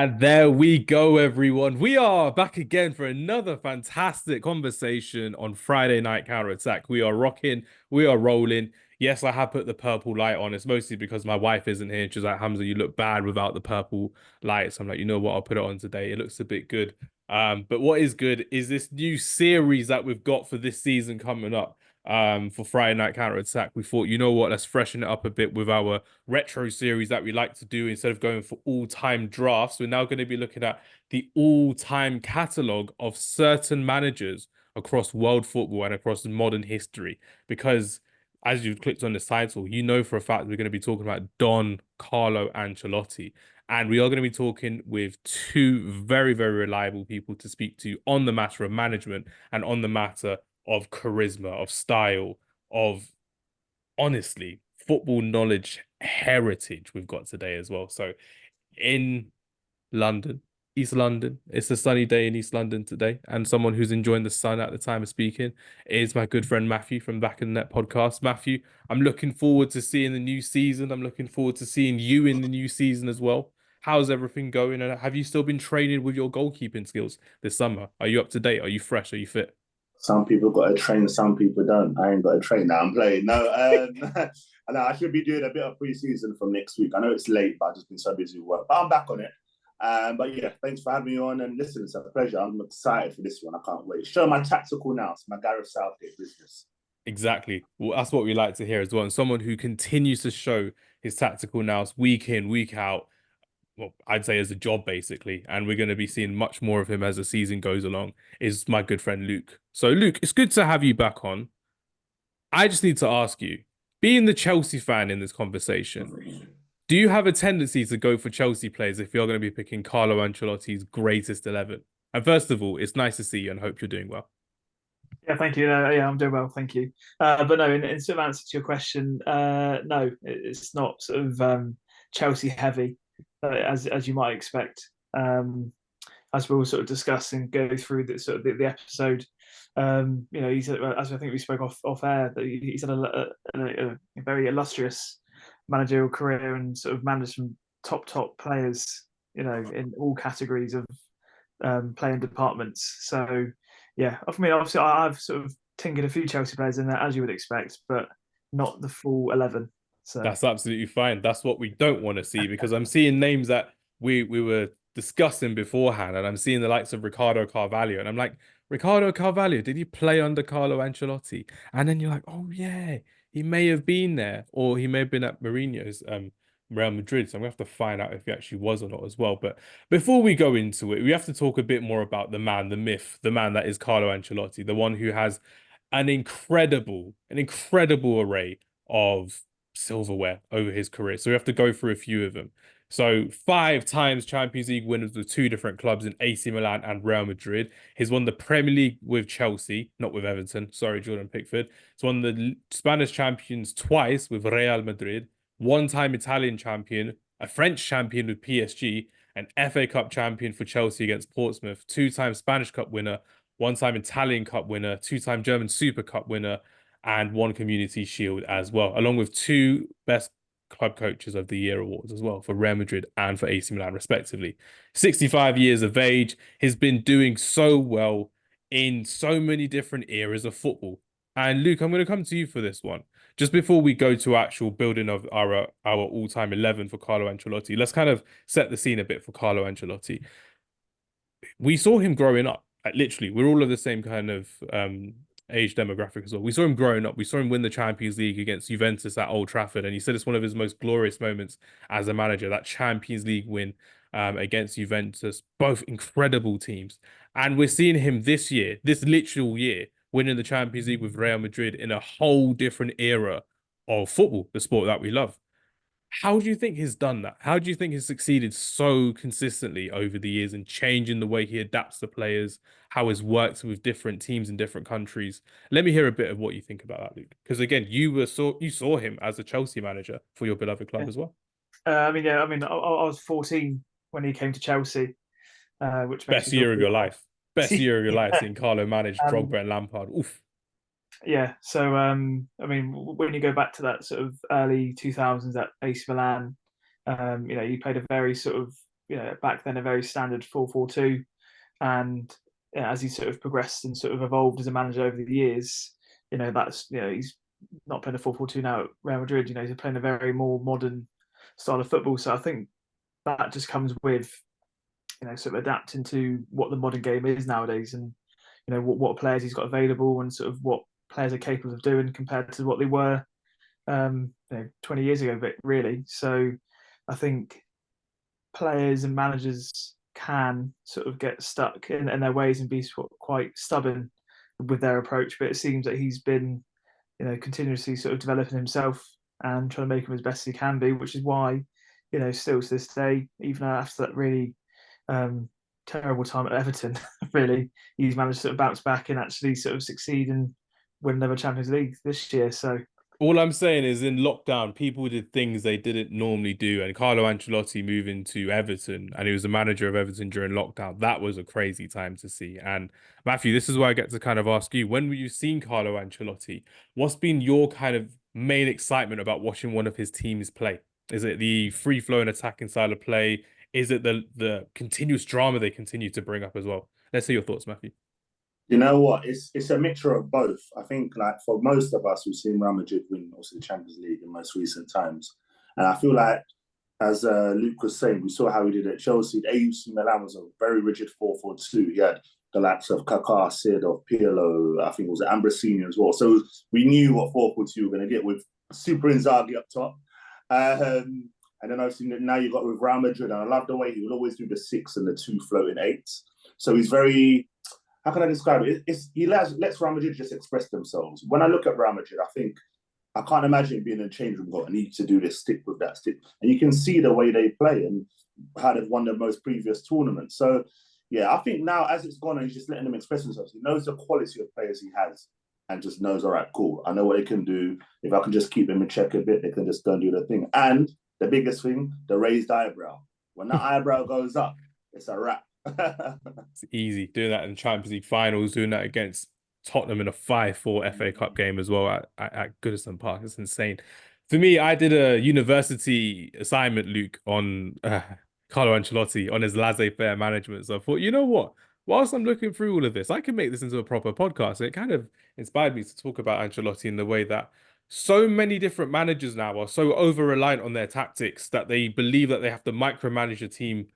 And there we go, everyone. We are back again for another fantastic conversation on Friday Night Counter Attack. We are rocking, we are rolling. Yes, I have put the purple light on. It's mostly because my wife isn't here. She's like, Hamza, you look bad without the purple lights. I'm like, you know what? I'll put it on today. It looks a bit good. But what is good is this new series that we've got for this season coming up. For Friday Night Counter Attack, we thought, you know what, let's freshen it up a bit with our retro series that we like to do. Instead of going for all-time drafts, we're now going to be looking at the all-time catalogue of certain managers across world football and across modern history. Because as you've clicked on the title, you know for a fact we're going to be talking about Don Carlo Ancelotti. And we are going to be talking with two very, very reliable people to speak to on the matter of management and on the matter of charisma, of style, of honestly football knowledge heritage we've got today as well. So in London, East London, it's a sunny day in East London today, and someone who's enjoying the sun at the time of speaking is my good friend Matthew from Back in the Net podcast. Matthew, I'm looking forward to seeing the new season. I'm looking forward to seeing you in the new season as well. How's everything going? And have you still been training with your goalkeeping skills this summer? Are you up to date? Are you fresh? Are you fit? Some people got to train, some people don't. I ain't got to train now. I'm playing. No, I know I should be doing a bit of pre-season from next week. I know it's late, but I've just been so busy with work. But I'm back on it. But yeah, thanks for having me on. And listen, it's a pleasure. I'm excited for this one. I can't wait. Show my tactical now. It's my Gareth Southgate business. Exactly. Well, that's what we like to hear as well. And someone who continues to show his tactical nous week in, week out. Well, I'd say as a job basically, and we're going to be seeing much more of him as the season goes along, is my good friend Luke. So, Luke, it's good to have you back on. I just need to ask you, being the Chelsea fan in this conversation, do you have a tendency to go for Chelsea players if you're going to be picking Carlo Ancelotti's greatest 11? And first of all, it's nice to see you and hope you're doing well. Yeah, thank you. Yeah, I'm doing well, thank you. But no, in sort of answer to your question, no, it's not sort of Chelsea heavy, as you might expect. As we'll sort of discuss and go through the episode, he's as I think we spoke off air that he's had a very illustrious managerial career and sort of managed some top players, in all categories of playing departments. So yeah, I mean, obviously, I've sort of tinkered a few Chelsea players in there, as you would expect, but not the full 11. So That's absolutely fine. That's what we don't want to see because I'm seeing names that we were discussing beforehand, and I'm seeing the likes of Ricardo Carvalho, and I'm like, Ricardo Carvalho, did he play under Carlo Ancelotti? And then you're like, oh yeah, he may have been there, or he may have been at Mourinho's Real Madrid. So I'm gonna have to find out if he actually was or not as well. But before we go into it, we have to talk a bit more about the man, the myth, the man that is Carlo Ancelotti, the one who has an incredible array of silverware over his career. So we have to go through a few of them. So 5 times Champions League winners with two different clubs in AC Milan and Real Madrid. He's won the Premier League with Chelsea, not with Everton. Sorry, Jordan Pickford. He's won the Spanish champions twice with Real Madrid, 1 time Italian champion, a French champion with PSG, an FA Cup champion for Chelsea against Portsmouth, 2 time Spanish Cup winner, 1 time Italian Cup winner, 2 time German Super Cup winner, and 1 Community Shield as well, along with 2 Best Club Coaches of the Year awards as well for Real Madrid and for AC Milan, respectively. 65 years of age, he's been doing so well in so many different eras of football. And Luke, I'm going to come to you for this one. Just before we go to actual building of our all-time 11 for Carlo Ancelotti, let's kind of set the scene a bit for Carlo Ancelotti. We saw him growing up. Like, literally, we're all of the same kind of age demographic as well. We saw him growing up. We saw him win the Champions League against Juventus at Old Trafford, and he said it's one of his most glorious moments as a manager, that Champions League win against Juventus. Both incredible teams. And we're seeing him this year, this literal year, winning the Champions League with Real Madrid in a whole different era of football, the sport that we love. How do you think he's done that? How do you think he's succeeded so consistently over the years in changing the way he adapts to players, how he's worked with different teams in different countries? Let me hear a bit of what you think about that, Luke. Because again, you saw him as a Chelsea manager for your beloved club yeah. as well. I was 14 when he came to Chelsea, which makes Best me feel year of good. your life. Best year of your life Yeah. seeing Carlo manage Um, Drogba and Lampard. Oof. yeah. So when you go back to that sort of early 2000s at AC Milan, he played a very sort of back then a very standard 4-4-2, and as he sort of progressed and sort of evolved as a manager over the years, that's he's not playing a 4-4-2 now at Real Madrid. He's playing a very more modern style of football. So I think that just comes with sort of adapting to what the modern game is nowadays, and what players he's got available, and sort of what players are capable of doing compared to what they were 20 years ago, but really. So I think players and managers can sort of get stuck in their ways and be quite stubborn with their approach, but it seems that he's been continuously sort of developing himself and trying to make him as best as he can be, which is why still to this day, even after that really terrible time at Everton, really, he's managed to sort of bounce back and actually sort of succeed and win another Champions League this year. So all I'm saying is in lockdown, people did things they didn't normally do. And Carlo Ancelotti moving to Everton, and he was the manager of Everton during lockdown. That was a crazy time to see. And Matthew, this is where I get to kind of ask you, when were you seeing Carlo Ancelotti? What's been your kind of main excitement about watching one of his teams play? Is it the free-flowing attacking style of play? Is it the continuous drama they continue to bring up as well? Let's see your thoughts, Matthew. You know what? It's a mixture of both. I think, like, for most of us, we've seen Real Madrid win also the Champions League in most recent times, and I feel like, as Luke was saying, we saw how he did at Chelsea. AUC Milan was a very rigid 4-4-2. He had the likes of Kaká, Seedorf, Pirlo, I think it was Ambrosini as well. So we knew what 4-4-2 we were going to get with Super Inzaghi up top. And then obviously now you've got with Real Madrid, and I love the way he will always do the 6 and the 2 floating 8s. So he's very, how can I describe it? He lets Real Madrid just express themselves. When I look at Real Madrid, I think, I can't imagine being in a change room going, I need to do this, stick with that, stick. And you can see the way they play and how they've won the most previous tournaments. So, yeah, I think now as it's gone and he's just letting them express themselves, he knows the quality of players he has and just knows, all right, cool, I know what they can do. If I can just keep them in check a bit, they can just go and do their thing. And the biggest thing, the raised eyebrow. When that eyebrow goes up, it's a wrap. It's easy doing that in Champions League finals, doing that against Tottenham in a 5-4 FA Cup game as well at Goodison Park. It's insane. For me, I did a university assignment, Luke, on Carlo Ancelotti on his laissez-faire management. So I thought, you know what? Whilst I'm looking through all of this, I can make this into a proper podcast. And it kind of inspired me to talk about Ancelotti in the way that so many different managers now are so over-reliant on their tactics that they believe that they have to micromanage a team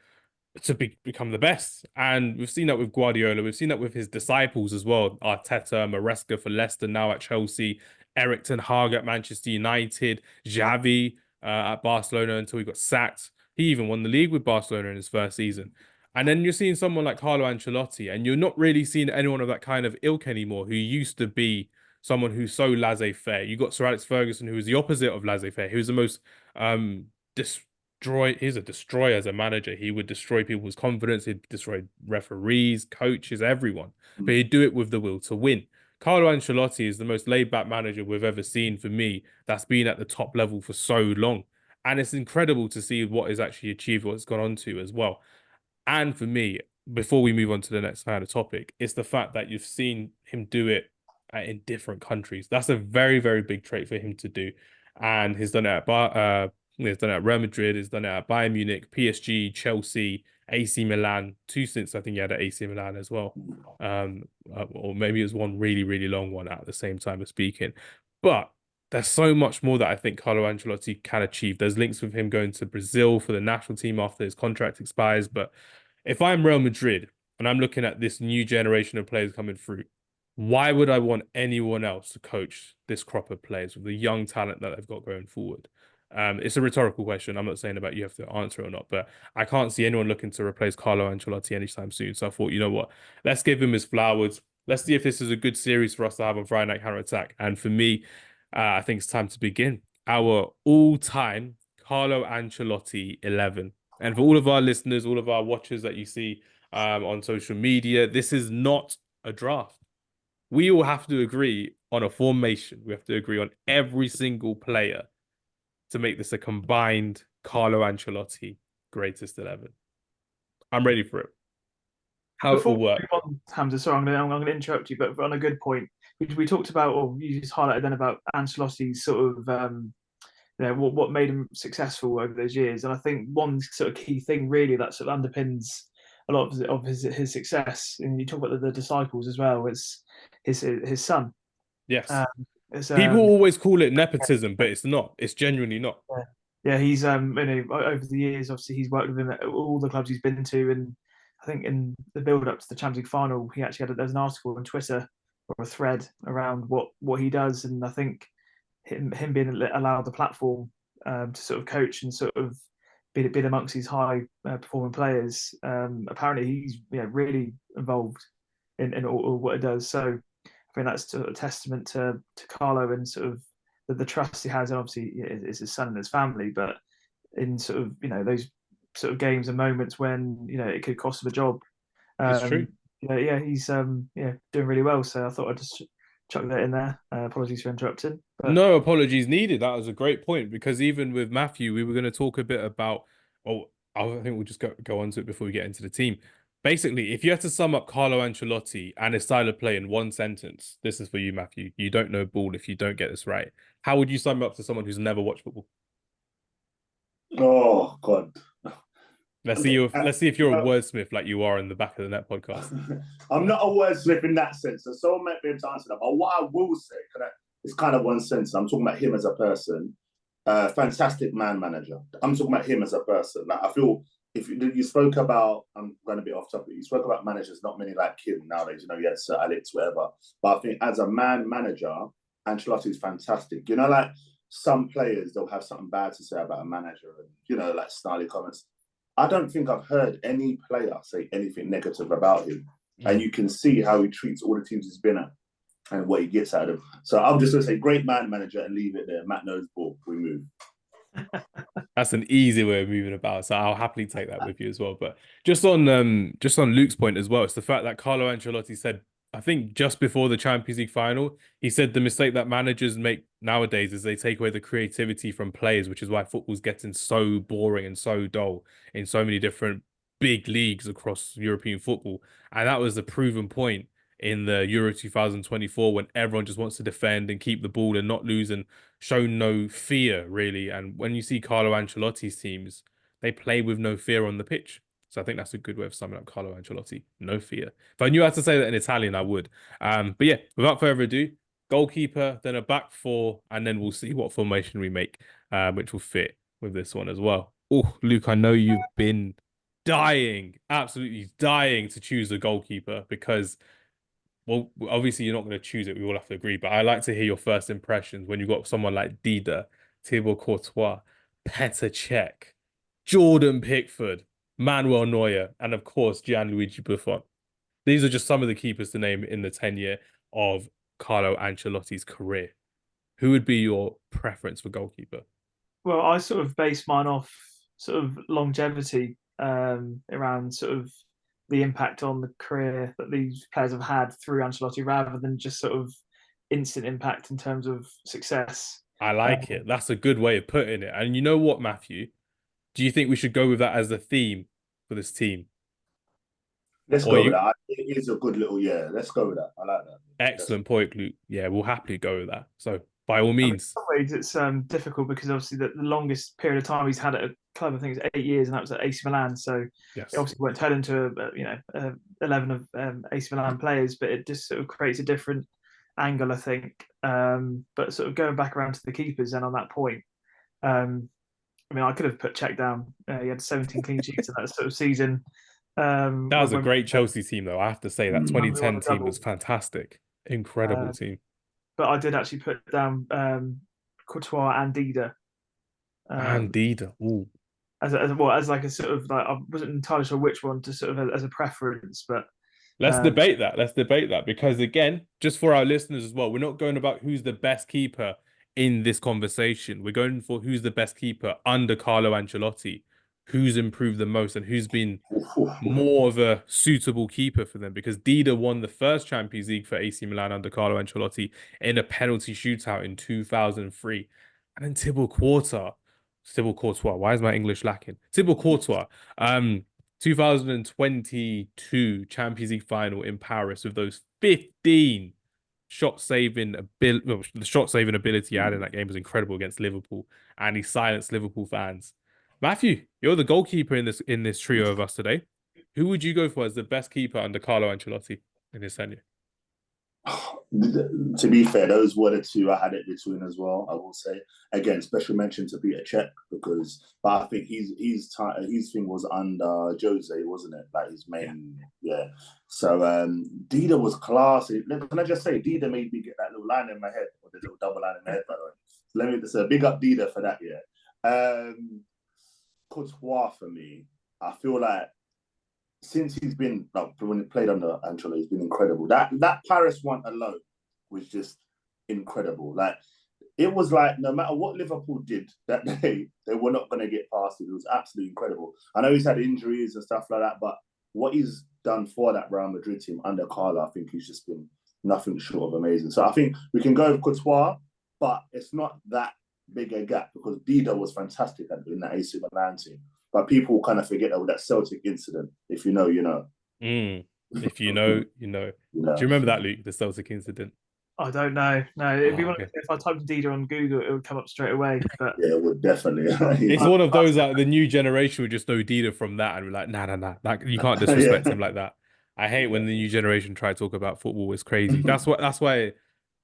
to become the best. And we've seen that with Guardiola. We've seen that with his disciples as well. Arteta, Maresca for Leicester, now at Chelsea, Eric Ten Hag at Manchester United, Xavi at Barcelona until he got sacked. He even won the league with Barcelona in his first season. And then you're seeing someone like Carlo Ancelotti, and you're not really seeing anyone of that kind of ilk anymore, who used to be someone who's so laissez-faire. You got Sir Alex Ferguson, who was the opposite of laissez-faire. He was the most he's a destroyer as a manager. He would destroy people's confidence. He'd destroy referees, coaches, everyone. But he'd do it with the will to win. Carlo Ancelotti is the most laid-back manager we've ever seen for me that's been at the top level for so long. And it's incredible to see what is actually achieved, what it's gone on to as well. And for me, before we move on to the next kind of topic, it's the fact that you've seen him do it in different countries. That's a very, very big trait for him to do. And he's done it at he's done it at Real Madrid, he's done it at Bayern Munich, PSG, Chelsea, AC Milan, 2 stints I think he had at AC Milan as well. Or maybe it was one really, really long one at the same time of speaking. But there's so much more that I think Carlo Ancelotti can achieve. There's links with him going to Brazil for the national team after his contract expires. But if I'm Real Madrid and I'm looking at this new generation of players coming through, why would I want anyone else to coach this crop of players with the young talent that they've got going forward? It's a rhetorical question. I'm not saying about you have to answer it or not, but I can't see anyone looking to replace Carlo Ancelotti anytime soon. So I thought, you know what? Let's give him his flowers. Let's see if this is a good series for us to have on Friday Night Counter Attack. And for me, I think it's time to begin our all-time Carlo Ancelotti 11. And for all of our listeners, all of our watchers that you see on social media, this is not a draft. We all have to agree on a formation. We have to agree on every single player to make this a combined Carlo Ancelotti greatest 11. I'm ready for it. How Before it will work. we move on, Hamza, sorry, I'm going to interrupt you, but on a good point. We talked about, or you just highlighted then about Ancelotti's sort of what made him successful over those years. And I think one sort of key thing really that sort of underpins a lot of his success, and you talk about the disciples as well, it's his son. Yes. Um, it's, People always call it nepotism, but it's not. It's genuinely not. yeah, he's over the years, obviously he's worked with him at all the clubs he's been to, and I think in the build up to the Champions League final, he actually there's an article on Twitter or a thread around what he does, and I think him being allowed the platform to sort of coach and sort of be amongst these high performing players. Apparently, he's really involved in all what it does. So I think that's a testament to Carlo and sort of the trust he has, and obviously it's his son and his family, but in sort of those sort of games and moments when it could cost him a job. It's true. He's doing really well. So I thought I'd just chuck that in there. Apologies for interrupting. But No apologies needed. That was a great point because even with Matthew, we were going to talk a bit about. Oh, I think we'll just go on to it before we get into the team. Basically, if you had to sum up Carlo Ancelotti and his style of play in one sentence, this is for you, Matthew. You don't know ball if you don't get this right. How would you sum it up to someone who's never watched football? Oh God. Let's see if you're a wordsmith like you are in the Back of the Net podcast. I'm not a wordsmith in that sense, so someone might be able to answer that. But what I will say, it's kind of one sentence. I'm talking about him as a person. Fantastic man manager. I'm talking about him as a person. Like, I feel if you spoke about, I'm going a bit off topic. You spoke about managers, not many like him nowadays. You had Sir Alex, whatever. But I think as a man manager, Ancelotti is fantastic. Like some players, they'll have something bad to say about a manager, and like snarly comments. I don't think I've heard any player say anything negative about him. And you can see how he treats all the teams he's been at and what he gets out of them. So I'm just going to say great man manager and leave it there. Matt knows ball. We move. That's an easy way of moving about. So I'll happily take that with you as well. But just on Luke's point as well, it's the fact that Carlo Ancelotti said, I think just before the Champions League final, he said the mistake that managers make nowadays is they take away the creativity from players, which is why football's getting so boring and so dull in so many different big leagues across European football. And that was the proven point in the Euro 2024 when everyone just wants to defend and keep the ball and not lose and show no fear, really. And when you see Carlo Ancelotti's teams, they play with no fear on the pitch. So I think that's a good way of summing up Carlo Ancelotti. No fear. If I knew how to say that in Italian, I would. But yeah, without further ado, goalkeeper, then a back four, and then we'll see what formation we make, which will fit with this one as well. Oh, Luke, I know you've been absolutely dying to choose a goalkeeper because, well, obviously you're not going to choose it. We all have to agree. But I like to hear your first impressions when you've got someone like Dida, Thibaut Courtois, Petr Cech, Jordan Pickford, Manuel Neuer, and of course, Gianluigi Buffon. These are just some of the keepers to name in the tenure of Carlo Ancelotti's career. Who would be your preference for goalkeeper? Well, I sort of base mine off sort of longevity around sort of the impact on the career that these players have had through Ancelotti rather than just sort of instant impact in terms of success. I like it. That's a good way of putting it. And you know what, Matthew? Do you think we should go with that as the theme for this team? Let's go with that. It is a good little, let's go with that. I like that. Excellent point, Luke. Yeah, we'll happily go with that. So by all means. I mean, in some ways, it's difficult because obviously the longest period of time he's had at a club, I think it's 8 years, and that was at AC Milan. So yes, it obviously won't turn into 11 of AC Milan players, but it just sort of creates a different angle, I think. But sort of going back around to the keepers, and on that point, I mean, I could have put Cech down. He had 17 clean sheets in that sort of season. That was a great Chelsea team, though. I have to say that 2010 team was fantastic. Incredible team. But I did actually put down Courtois and Dida. Ooh. As like a sort of like, I wasn't entirely sure which one to sort of as a preference, but let's debate that. Let's debate that because again, just for our listeners as well, we're not going about who's the best keeper in this conversation. We're going for who's the best keeper under Carlo Ancelotti, who's improved the most and who's been more of a suitable keeper for them because Dida won the first Champions League for AC Milan under Carlo Ancelotti in a penalty shootout in 2003. And then Thibaut Courtois, why is my English lacking? Thibaut Courtois, 2022 Champions League final in Paris with those 15 the shot saving ability he had in that game was incredible against Liverpool, and he silenced Liverpool fans. Matthew, you're the goalkeeper in this trio of us today. Who would you go for as the best keeper under Carlo Ancelotti in his tenure? To be fair, those were the two I had it between as well. I will say again, special mention to Peter Cech but I think his thing was under Jose, wasn't it? Like his main, yeah. So Dida was classy. Can I just say, Dida made me get that little line in my head, or the little double line in my head, by the way. So let me just big up Dida for that. Yeah. Courtois for me, I feel like, since he's been when he played under Ancelotti, he's been incredible. That Paris one alone was just incredible. Like it was like no matter what Liverpool did that day, they were not going to get past it. It was absolutely incredible. I know he's had injuries and stuff like that, but what he's done for that Real Madrid team under Carlo, I think he's just been nothing short of amazing. So I think we can go with Courtois, but it's not that big a gap because Dida was fantastic in that AC Milan team. But people kind of forget that Celtic incident. If you know, you know. If you know, you know. Do you remember that, Luke, the Celtic incident? I don't know. No, it'd be one if I typed Dida on Google, it would come up straight away. But yeah, it would definitely. It's one of those like the new generation would just know Dida from that and be like, nah. Like you can't disrespect him like that. I hate when the new generation try to talk about football. It's crazy. That's why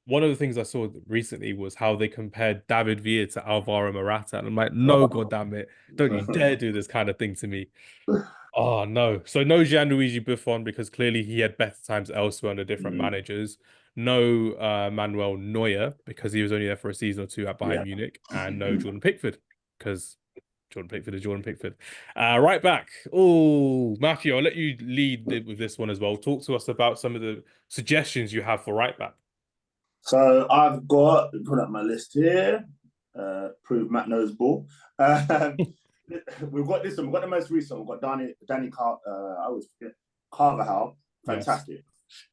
one of the things I saw recently was how they compared David Villa to Alvaro Morata. And I'm like, no, God damn it. Don't you dare do this kind of thing to me. Oh, no. So no Gianluigi Buffon because clearly he had better times elsewhere under different managers. No Manuel Neuer because he was only there for a season or two at Bayern Munich. And no Jordan Pickford because Jordan Pickford is Jordan Pickford. Right back. Oh, Matthew, I'll let you lead with this one as well. Talk to us about some of the suggestions you have for right back. So I've got put up my list here. Prove Matt knows ball. We've got this one. We've got the most recent. We've got Danny Carvajal. Fantastic. Yes.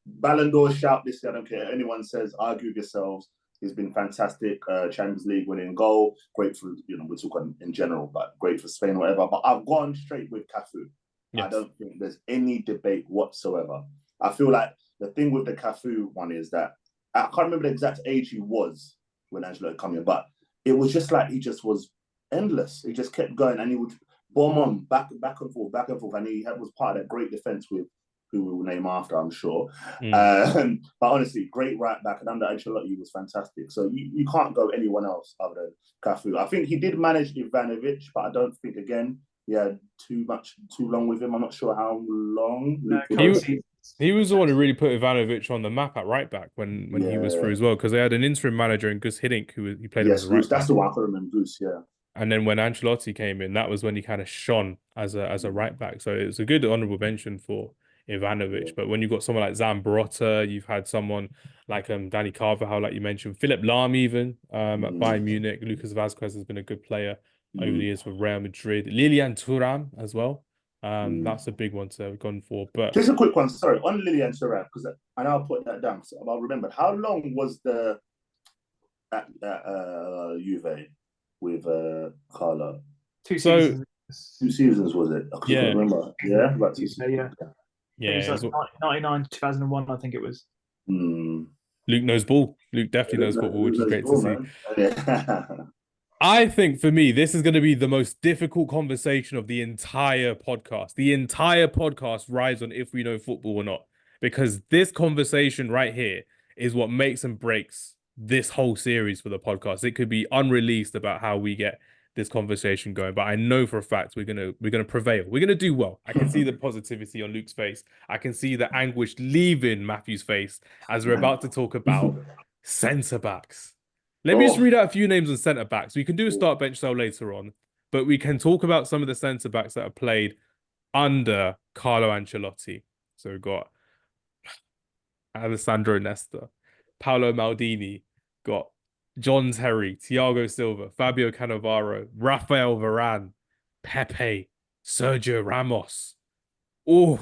Ballon d'Or shout this year. I don't care. Anyone says, argue with yourselves. He's been fantastic. Champions League winning goal. Great for, we're talking in general, but great for Spain, whatever. But I've gone straight with Cafu. Yes. I don't think there's any debate whatsoever. I feel like the thing with the Cafu one is that I can't remember the exact age he was when Angelo came in, but it was just like he just was endless. He just kept going and he would bomb on back and forth. And he was part of that great defense with who we will name after, I'm sure. But honestly, great right back. And under Ancelotti, he was fantastic. So you can't go anyone else other than Cafu. I think he did manage Ivanovic, but I don't think, again, he had too long with him. I'm not sure how long. He was the one who really put Ivanovic on the map at right back when he was through as well, because they had an interim manager in Gus Hiddink he played him as a right back. That's the one I can remember, Gus, yeah. And then when Ancelotti came in, that was when he kind of shone as a right back. So it was a good honourable mention for Ivanovic. Yeah. But when you've got someone like Zambrotta, you've had someone like Danny Carvajal, like you mentioned, Philip Lahm even at Bayern Munich. Lucas Vazquez has been a good player over the years for Real Madrid. Lilian Thuram as well. That's a big one to have gone for. But just a quick one, sorry, on Lilian Thuram, because I now put that down. So I'll remember. How long was the at Juve with Carlo? 2 seasons. 2 seasons was it? I can't remember. Yeah, about 2 seasons. Yeah, it was like 99, 2001, I think it was. Luke knows ball. Luke definitely knows football, which is great to see. I think for me, this is going to be the most difficult conversation of the entire podcast. The entire podcast rides on if we know football or not, because this conversation right here is what makes and breaks this whole series for the podcast. It could be unreleased about how we get this conversation going, but I know for a fact we're gonna prevail. We're gonna do well. I can see the positivity on Luke's face. I can see the anguish leaving Matthew's face as we're about to talk about centre backs. Let me just read out a few names on centre backs. We can do a start bench cell later on, but we can talk about some of the centre backs that are played under Carlo Ancelotti. So we've got Alessandro Nesta, Paolo Maldini, got John Terry, Thiago Silva, Fabio Cannavaro, Rafael Varane, Pepe, Sergio Ramos. Oh,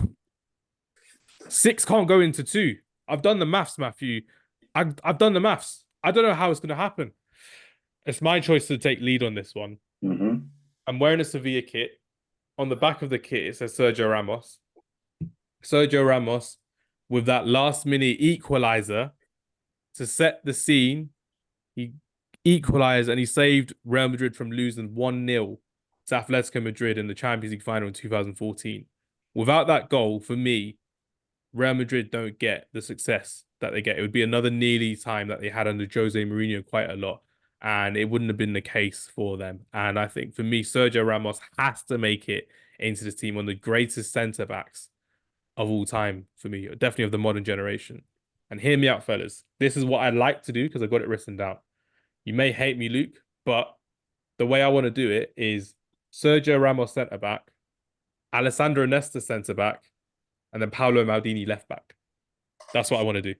6 can't go into 2. I've done the maths, Matthew. I've done the maths. I don't know how it's going to happen. It's my choice to take lead on this one. I'm wearing a Sevilla kit. On the back of the kit, it says Sergio Ramos. Sergio Ramos with that last-minute equaliser to set the scene. He equalized and he saved Real Madrid from losing 1-0 to Atletico Madrid in the Champions League final in 2014. Without that goal, for me, Real Madrid don't get the success that they get. It would be another nearly time that they had under Jose Mourinho quite a lot, and it wouldn't have been the case for them. And I think for me, Sergio Ramos has to make it into the team, one of the greatest centre backs of all time for me, definitely of the modern generation. And hear me out, fellas. This is what I like to do because I got it written down. You may hate me, Luke, but the way I want to do it is Sergio Ramos centre back, Alessandro Nesta centre back, and then Paolo Maldini left back. That's what I want to do.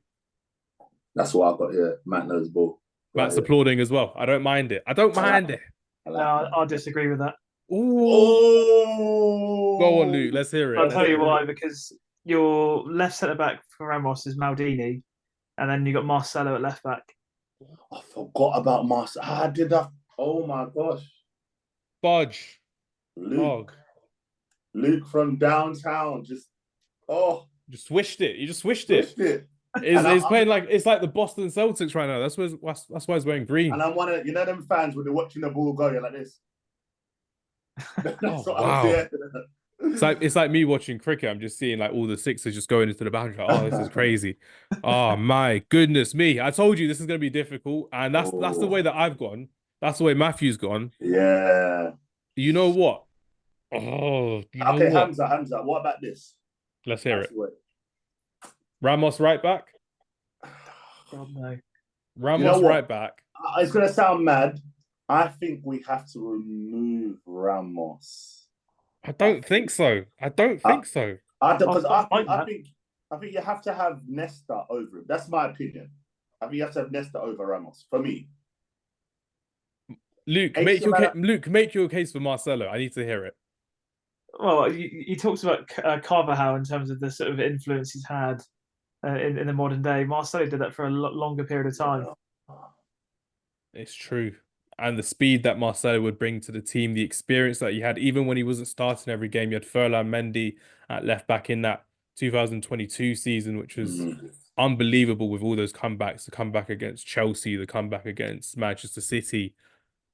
That's what I've got here. Matt knows ball. Matt's applauding as well. I don't mind it. I don't mind it. No, I'll disagree with that. Oh, go on, Luke. Let's hear it. I'll tell you why. Because your left centre back for Ramos is Maldini, and then you got Marcelo at left back. I forgot about Marcelo. I did that. Oh my gosh. Budge. Luke. Luke from downtown. Just swished it. You just swished it. It's playing like it's like the Boston Celtics right now. That's why he's wearing green. And I'm one of them fans when they're watching the ball go, you're like this. Wow. It's like me watching cricket. I'm just seeing like all the sixes just going into the boundary. Oh, this is crazy. Oh my goodness me. I told you this is gonna be difficult. And that's the way that I've gone. That's the way Matthew's gone. Yeah. You know what? Okay, Hamza, what about this? Let's hear it. Ramos right back? God, no. Ramos right back. It's gonna sound mad. I think we have to remove Ramos. I don't think so. I think you have to have Nesta over him. That's my opinion. I think you have to have Nesta over Ramos for me. Luke, make your case for Marcelo. I need to hear it. Well, he talks about Carvajal in terms of the sort of influence he's had in the modern day. Marcelo did that for a longer period of time. It's true. And the speed that Marcelo would bring to the team, the experience that he had, even when he wasn't starting every game. You had Ferland Mendy at left back in that 2022 season, which was unbelievable with all those comebacks. The comeback against Chelsea, the comeback against Manchester City,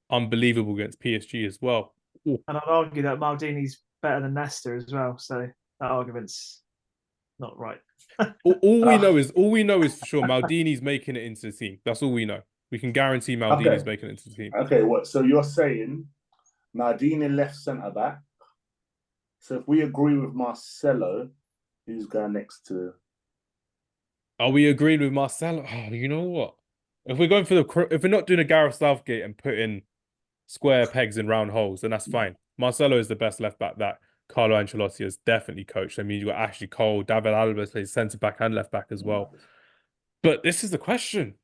unbelievable against PSG as well. Ooh. And I'd argue that Maldini's better than Nesta as well. So that argument's not right. all we know is for sure Maldini's making it into the team. That's all we know. We can guarantee Maldini's making it into the team. Okay, what? So you're saying Maldini left centre back. So if we agree with Marcelo, who's going next to? Are we agreed with Marcelo? Oh, you know what? If we're going if we're not doing a Gareth Southgate and putting square pegs in round holes, then that's fine. Marcelo is the best left back that Carlo Ancelotti has definitely coached. I mean, you got Ashley Cole, David Alaba plays centre back and left back as well. But this is the question.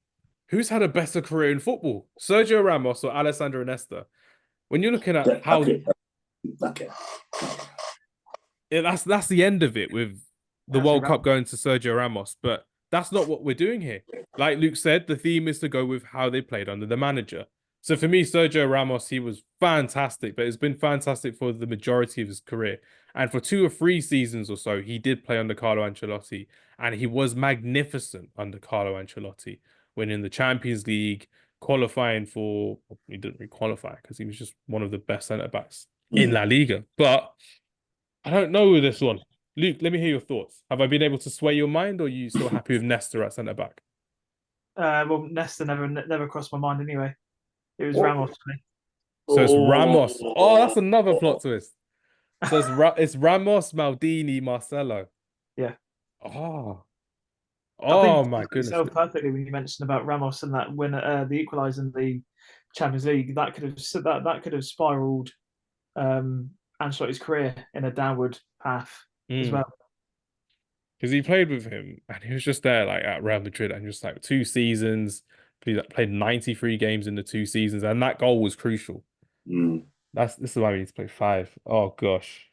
Who's had a better career in football? Sergio Ramos or Alessandro Nesta? When you're looking at how... That's the end of it with the World Cup going to Sergio Ramos. But that's not what we're doing here. Like Luke said, the theme is to go with how they played under the manager. So for me, Sergio Ramos, he was fantastic, but it's been fantastic for the majority of his career. And for 2 or 3 seasons or so, he did play under Carlo Ancelotti, and he was magnificent under Carlo Ancelotti, winning the Champions League, qualifying for... He didn't really qualify because he was just one of the best centre-backs in La Liga. But I don't know with this one. Luke, let me hear your thoughts. Have I been able to sway your mind, or are you still happy with Nesta at centre-back? Well, Nesta never crossed my mind anyway. It was Ramos for me. So it's Ramos. Oh, that's another plot twist. So it's Ramos, Maldini, Marcelo. Yeah. Oh my goodness. So perfectly when you mentioned about Ramos and that win, the equaliser in the Champions League, that could have spiralled Ancelotti's career in a downward path as well. Because he played with him and he was just there like at Real Madrid and just like 2 seasons. Played 93 games in the 2 seasons, and that goal was crucial. This is why we need to play 5. Oh gosh.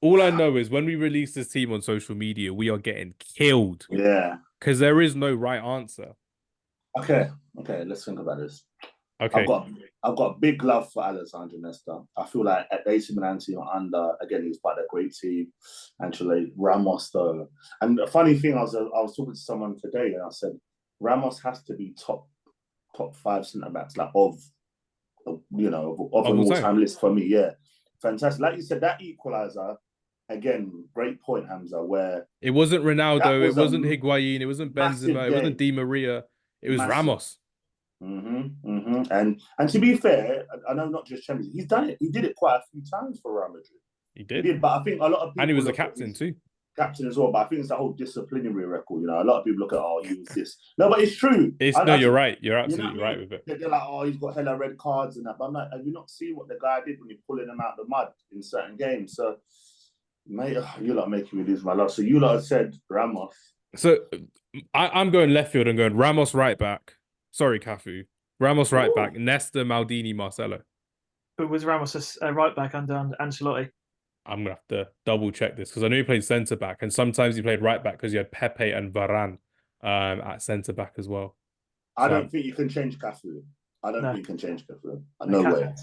All I know is when we release this team on social media, we are getting killed. Yeah. Because there is no right answer. Okay, let's think about this. Okay. I've got big love for Alessandro Nesta. I feel like at the AC Milan team under, again, he's part of a great team. Actually, Ramos though. And the funny thing, I was talking to someone today and I said, Ramos has to be top five centre backs, like of an all time list for me. Yeah, fantastic. Like you said, that equaliser again, great point, Hamza. Where it wasn't Ronaldo, was it wasn't Higuain, it wasn't Benzema, it wasn't Di Maria, it was Ramos. And to be fair, I know not just Champions, he's done it. He did it quite a few times for Real Madrid. He did, but I think a lot of people, and he was the captain too. Captain as well, but I think it's the whole disciplinary record. A lot of people look at, he was this. No, but it's true. You're right. You're absolutely right with it. They're like, he's got hella red cards and that. But I'm like, have you not seen what the guy did when you're pulling him out of the mud in certain games? So, mate, you're not making me lose my love. So you lot have said Ramos. So I'm going left field and going Ramos right back. Sorry, Cafu. Ramos right back. Nesta, Maldini, Marcelo. But was Ramos a right back under Ancelotti? I'm going to have to double check this because I know he played centre back and sometimes he played right back because you had Pepe and Varane at centre back as well. I don't think you can change Cafu. I don't think you can change Cafu. No way.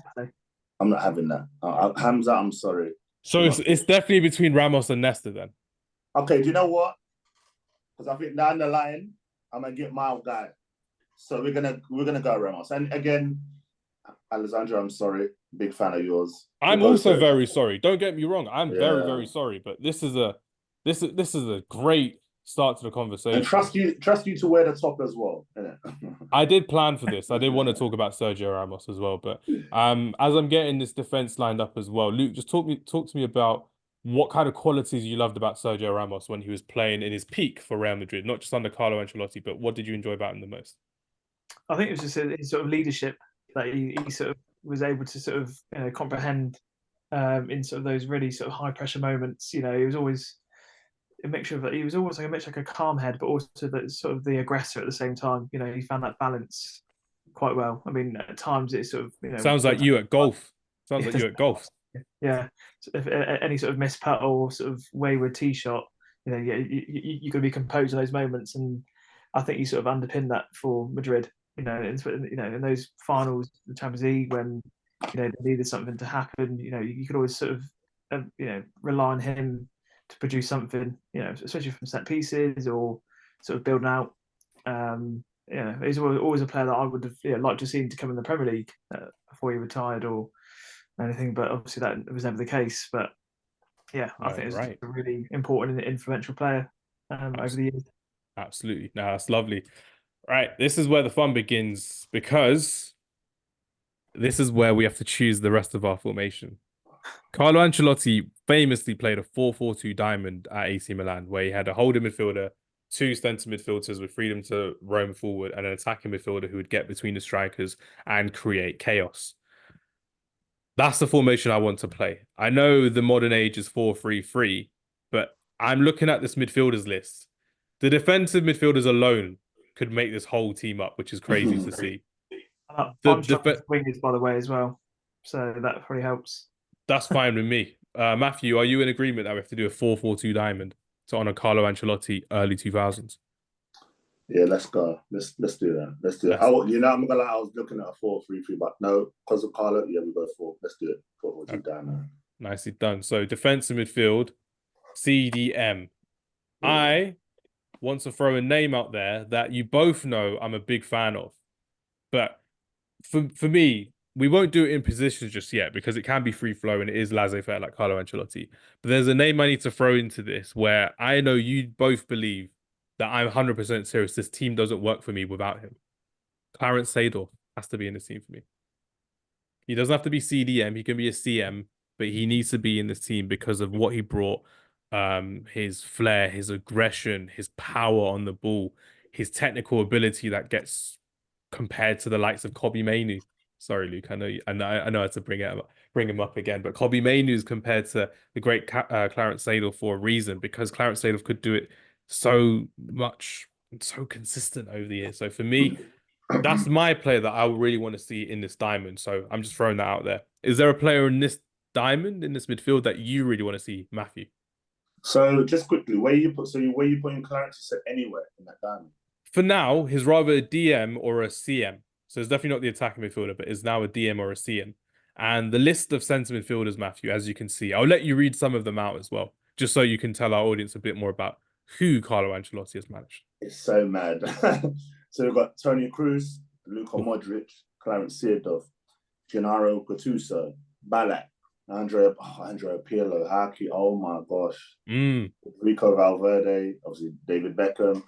I'm not having that. Hamza, I'm sorry. So it's definitely between Ramos and Nesta then. Okay, do you know what? Because I think down the line, I'm gonna get my guy. So we're gonna go Ramos. And again, Alessandro, I'm sorry. Big fan of yours. I'm also very sorry. Don't get me wrong. I'm very, very sorry. But this is a great start to the conversation. And trust you to wear the top as well. I did plan for this. I did want to talk about Sergio Ramos as well. But as I'm getting this defense lined up as well, Luke, just talk to me about what kind of qualities you loved about Sergio Ramos when he was playing in his peak for Real Madrid, not just under Carlo Ancelotti, but what did you enjoy about him the most? I think it was just his sort of leadership that he sort of was able to sort of comprehend in sort of those really sort of high pressure moments. He was always a mixture of he was always like a calm head, but also the sort of the aggressor at the same time. He found that balance quite well. I mean, at times it's sort of sounds like you at golf. Sounds like you at golf. Yeah, so if any sort of missed putt or sort of wayward tee shot, you got to be composed in those moments, and I think he sort of underpinned that for Madrid. In those finals, the Champions League, when they needed something to happen, you could always sort of rely on him to produce something, especially from set pieces or sort of building out. He's always a player that I would have liked to see him to come in the Premier League before he retired or anything, but obviously that was never the case. But yeah, I think it was a really important and influential player over the years. Absolutely. No, that's lovely. Right, this is where the fun begins because this is where we have to choose the rest of our formation. Carlo Ancelotti famously played a 4-4-2 diamond at AC Milan, where he had a holding midfielder, two centre midfielders with freedom to roam forward, and an attacking midfielder who would get between the strikers and create chaos. That's the formation I want to play. I know the modern age is 4-3-3, but I'm looking at this midfielders list. The defensive midfielders alone could make this whole team up, which is crazy to see. I'm wingers, by the way, as well. So that probably helps. That's fine with me. Matthew, are you in agreement that we have to do a 4-4-2 diamond to honor Carlo Ancelotti early 2000s? Yeah, let's go. Let's do that. Let's do it. I'm gonna lie, I was looking at a 4-3-3, but no, because of Carlo, we go 4. Let's do it. 4-4-2 diamond. Nicely done. So defense and midfield, CDM. Yeah. I want to throw a name out there that you both know I'm a big fan of. But for me, we won't do it in positions just yet because it can be free flow and it is laissez-faire like Carlo Ancelotti. But there's a name I need to throw into this where I know you both believe that I'm 100% serious. This team doesn't work for me without him. Clarence Seedorf has to be in this team for me. He doesn't have to be CDM. He can be a CM, but he needs to be in this team because of what he brought. His flair, his aggression, his power on the ball, his technical ability that gets compared to the likes of Kobbie Mainoo. Sorry, Luke, I know I know how to bring him up again, but Kobbie Mainoo is compared to the great Clarence Seedorf for a reason, because Clarence Seedorf could do it so much and so consistent over the years. So for me, that's my player that I really want to see in this diamond. So I'm just throwing that out there. Is there a player in this diamond, in this midfield, that you really want to see, Matthew? So just quickly, where you putting Clarence? You said anywhere in that diamond. For now, he's rather a DM or a CM. So it's definitely not the attacking midfielder, but is now a DM or a CM. And the list of centre midfielders, Matthew, as you can see, I'll let you read some of them out as well, just so you can tell our audience a bit more about who Carlo Ancelotti has managed. It's so mad. So we've got Toni Kroos, Luka Modric, Clarence Seedorf, Gennaro Gattuso, Ballack, Andrea Pirlo, Haki. Oh my gosh. Rico Valverde, obviously David Beckham.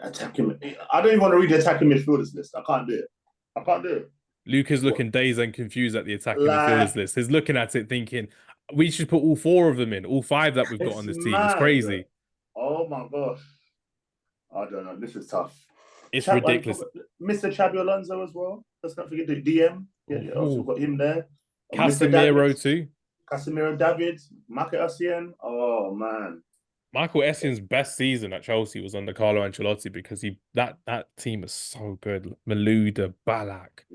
Attacking. I don't even want to read the attacking midfielders list. I can't do it. I can't do it. Luke is looking dazed and confused at the attacking Like, midfielders list. He's looking at it thinking, we should put all 4 of them in, all 5 that we've got on this team. It's crazy. Oh my gosh. I don't know. This is tough. It's ridiculous. Mr. Xabi Alonso as well. Let's not forget the DM. Yeah, also we've got him there. Casemiro too. Casemiro, David, Michael Essien. Oh man. Michael Essien's best season at Chelsea was under Carlo Ancelotti because that team is so good. Malouda, Ballack,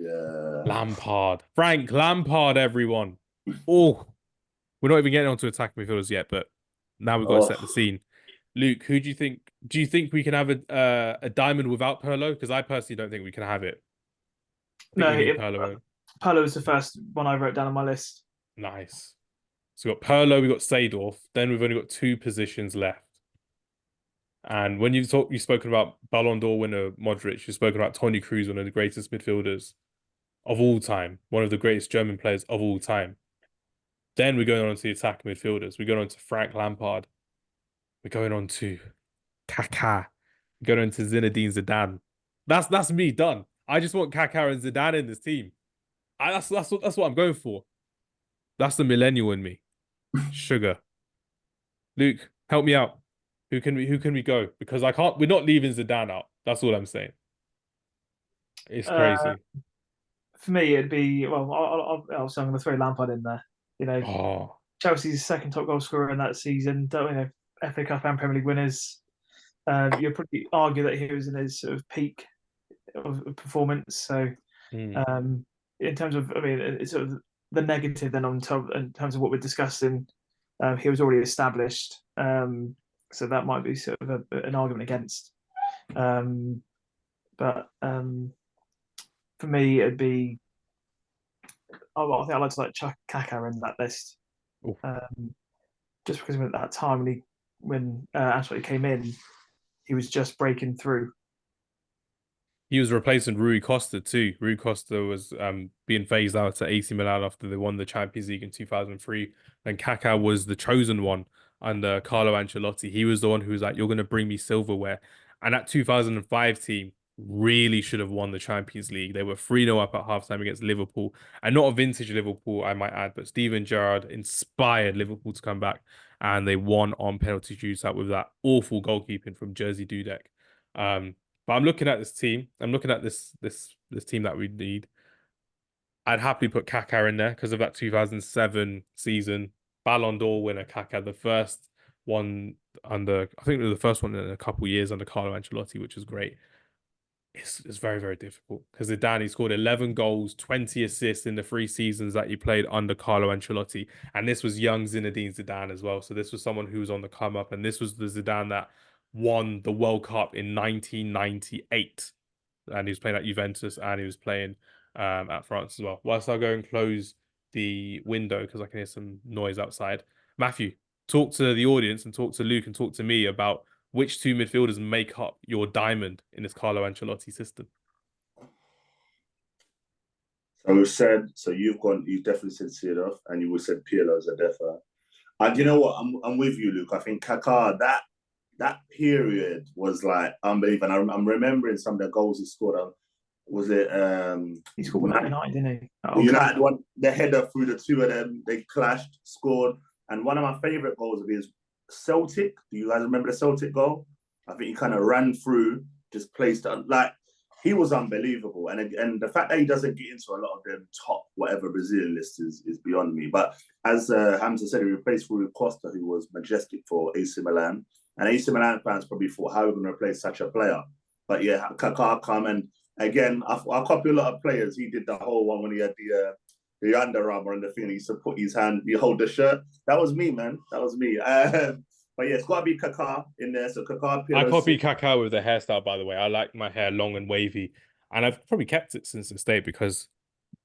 Lampard, Frank Lampard, everyone. Oh, we're not even getting onto attacking midfielders yet, but now we've got to set the scene. Luke, who do you think? Do you think we can have a diamond without Pirlo? Because I personally don't think we can have it. Pirlo was the first one I wrote down on my list. Nice. So we've got Pirlo, we've got Seedorf, then we've only got 2 positions left. And when you've spoken about Ballon d'Or winner Modric, you've spoken about Toni Kroos, one of the greatest midfielders of all time, one of the greatest German players of all time. Then we're going on to the attack midfielders. We're going on to Frank Lampard. We're going on to Kaká. We're going on to Zinedine Zidane. That's me done. I just want Kaká and Zidane in this team. That's what I'm going for. That's the millennial in me. Sugar. Luke, help me out. Who can we go? Because we're not leaving Zidane out. That's all I'm saying. It's crazy. For me, it'd be I'm going to throw Lampard in there. You know, Chelsea's second top goal scorer in that season. FA Cup and Premier League winners. You'll probably argue that he was in his sort of peak of performance. So, in terms of, it's sort of the negative then in terms of what we're discussing, he was already established. So that might be sort of an argument against. But for me, it'd be. I think I'd like to chuck Kaká in that list. Just because at that time when Ancelotti came in, he was just breaking through. He was replacing Rui Costa too. Rui Costa was being phased out to AC Milan after they won the Champions League in 2003. And Kaká was the chosen one under Carlo Ancelotti. He was the one who was like, you're going to bring me silverware. And that 2005 team really should have won the Champions League. They were 3-0 up at halftime against Liverpool. And not a vintage Liverpool, I might add, but Steven Gerrard inspired Liverpool to come back. And they won on penalty shootout with that awful goalkeeping from Jerzy Dudek. But I'm looking at this team. I'm looking at this team that we need. I'd happily put Kaká in there because of that 2007 season. Ballon d'Or winner Kaká, the first one under, I think it was the first one in a couple of years under Carlo Ancelotti, which is great. It's very, very difficult because Zidane scored 11 goals, 20 assists in the 3 seasons that he played under Carlo Ancelotti. And this was young Zinedine Zidane as well. So this was someone who was on the come up. And this was the Zidane that won the World Cup in 1998. And he was playing at Juventus and he was playing at France as well. Whilst I'll go and close the window because I can hear some noise outside. Matthew, talk to the audience and talk to Luke and talk to me about which 2 midfielders make up your diamond in this Carlo Ancelotti system. So you've definitely said Seedorf and you said Pirlo as a defer. And you know what? I'm with you, Luke. I think Kaká, that period was like unbelievable. And I'm remembering some of the goals he scored. Was it? He scored with United, didn't he? United one, the header through the 2 of them. They clashed, scored, and one of my favourite goals of his Celtic. Do you guys remember the Celtic goal? I think he kind of ran through, just placed it. Like he was unbelievable, and the fact that he doesn't get into a lot of them top whatever Brazilian list is beyond me. But as Hamz said, he replaced Rui Costa, who was majestic for AC Milan. And AC Milan fans probably thought, how are we going to replace such a player? But yeah, Kaká come and again, I copy a lot of players. He did the whole one when he had the Under Armour and the thing. He used to put his hand, you hold the shirt. That was me, man. That was me. But yeah, it's got to be Kaká in there. So Kaká. I copy Kaká with the hairstyle, by the way. I like my hair long and wavy. And I've probably kept it since the state because,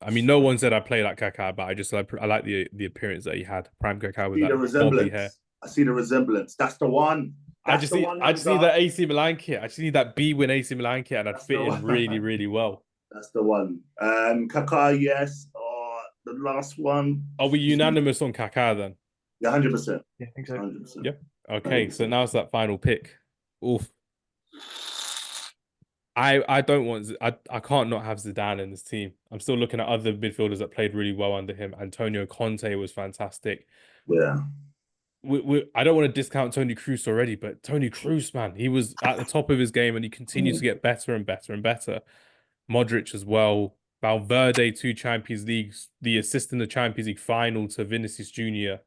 I mean, no one said I play like Kaká, but I like the appearance that he had. Prime Kaká with that bobbly hair. I see the resemblance. That's the one. That's the one, I just need that Hamza. AC Milan kit. I just need that B win AC Milan kit, and I'd That's fit the in really, one. really well. That's the one. Kaká, yes. Or the last one. Are we unanimous on Kaká then? Yeah, 100%. Yeah, I think so. 100%. Yeah. Okay, so 100%. now it's that final pick. Oof. I don't want I can't not have Zidane in this team. I'm still looking at other midfielders that played really well under him. Antonio Conte was fantastic. Yeah. I don't want to discount Toni Kroos already, but Toni Kroos, man, he was at the top of his game and he continues to get better and better and better. Modric as well. Valverde, 2 Champions Leagues, the assist in the Champions League final to Vinicius Jr.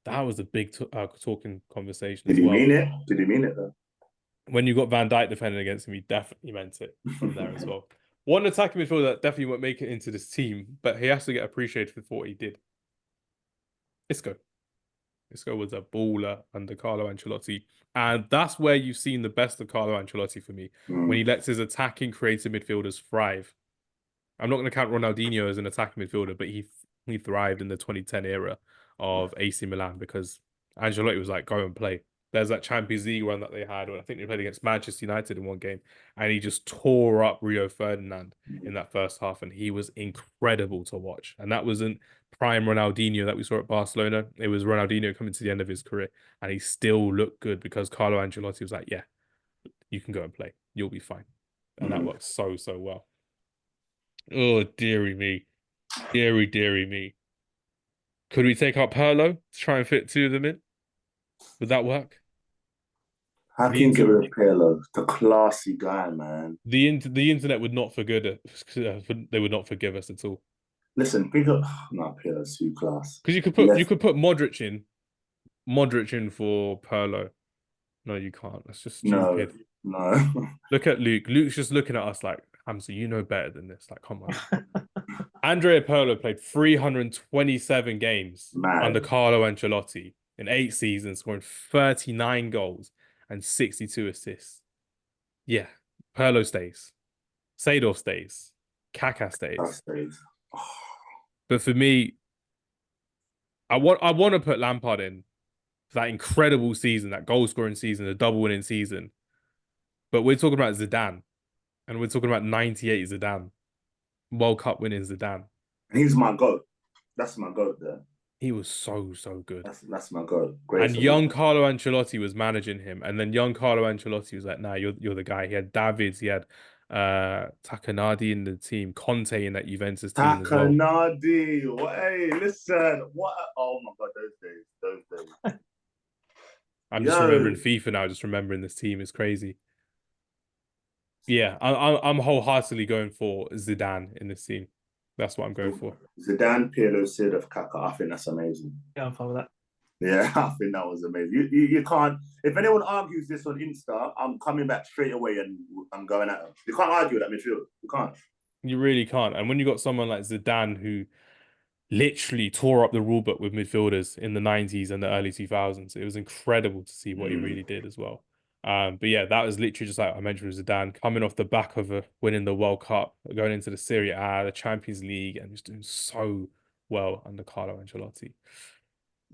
That was a big talking conversation Did as he well. mean it? Did he mean it though? When you got Van Dijk defending against him, he definitely meant it from there as well. One attacking midfielder that definitely won't make it into this team, but he has to get appreciated for what he did. Isco. Isco was a baller under Carlo Ancelotti. And that's where you've seen the best of Carlo Ancelotti for me, when he lets his attacking creative midfielders thrive. I'm not going to count Ronaldinho as an attacking midfielder, but he thrived in the 2010 era of AC Milan because Ancelotti was like, go and play. There's that Champions League run that they had when I think they played against Manchester United in one game, and he just tore up Rio Ferdinand in that first half, and he was incredible to watch. And that wasn't prime Ronaldinho that we saw at Barcelona. It was Ronaldinho coming to the end of his career, and he still looked good because Carlo Ancelotti was like, yeah, you can go and play. You'll be fine. And that worked so, so well. Oh, dearie me. Dearie me. Could we take out Pirlo to try and fit 2 of them in? Would that work? How can you get rid of Pirlo? The classy guy, man. The internet would not forgive us. They would not forgive us at all. Listen, Pirlo, no, Pirlo's too class. Because you could put Modric in for Pirlo. No, you can't. That's just stupid. No. Look at Luke. Luke's just looking at us like, Hamza, you know better than this. Like, come on. Andrea Pirlo played 327 games under Carlo Ancelotti in 8 seasons, scoring 39 goals and 62 assists. Yeah, Pirlo stays. Seedorf stays. Kaká stays. But for me, I want to put Lampard in for that incredible season, that goal-scoring season, the double-winning season. But we're talking about Zidane, and we're talking about 98 Zidane. World Cup winning Zidane. He's my GOAT. That's my GOAT there. He was so good. That's my GOAT. And young Carlo Ancelotti was managing him. And then young Carlo Ancelotti was like, nah, you're the guy. He had Davids, he had Takanadi in the team, Conte in that Juventus team as well. Takanadi, hey, listen. What? Oh my God, those days. I'm just remembering FIFA now, just remembering this team is crazy. Yeah, I'm wholeheartedly going for Zidane in this team. That's what I'm going for. Zidane, Pirlo, Seedorf, Kaká. I think that's amazing. Yeah, I'm fine with that. Yeah, I think that was amazing. You can't. If anyone argues this on Insta, I'm coming back straight away and I'm going at them. You can't argue that midfield. You can't. You really can't. And when you got someone like Zidane who literally tore up the rule book with midfielders in the 90s and the early 2000s, it was incredible to see what he really did as well. But yeah, that was literally just like I mentioned with Zidane, coming off the back of winning the World Cup, going into the Serie A, the Champions League, and just doing so well under Carlo Ancelotti.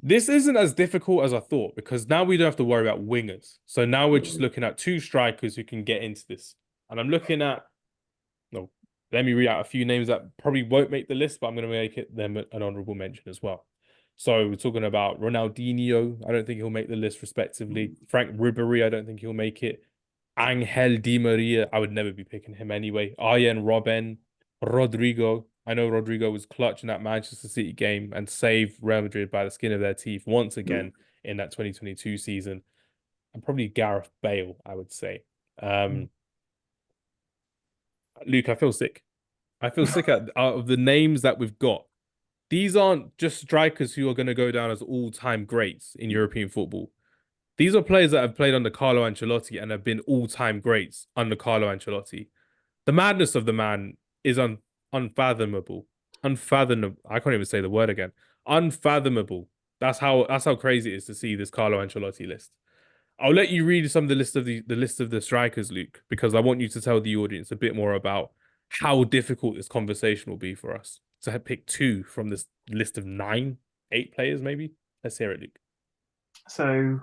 This isn't as difficult as I thought because now we don't have to worry about wingers. So now we're just looking at 2 strikers who can get into this. And I'm looking at, no, let me read out a few names that probably won't make the list, but I'm going to make them an honorable mention as well. So we're talking about Ronaldinho. I don't think he'll make the list respectively. Frank Ribery, I don't think he'll make it. Angel Di Maria, I would never be picking him anyway. Arjen Robben, Rodrigo. I know Rodrigo was clutch in that Manchester City game and saved Real Madrid by the skin of their teeth once again in that 2022 season. And probably Gareth Bale, I would say. Luke, I feel sick. I feel sick out of the names that we've got. These aren't just strikers who are going to go down as all-time greats in European football. These are players that have played under Carlo Ancelotti and have been all-time greats under Carlo Ancelotti. The madness of the man is unfathomable. Unfathomable. I can't even say the word again. Unfathomable. That's how crazy it is to see this Carlo Ancelotti list. I'll let you read some of the list of the strikers, Luke, because I want you to tell the audience a bit more about how difficult this conversation will be for us to pick 2 from this list of 9, 8 players, maybe. Let's hear it, Luke. So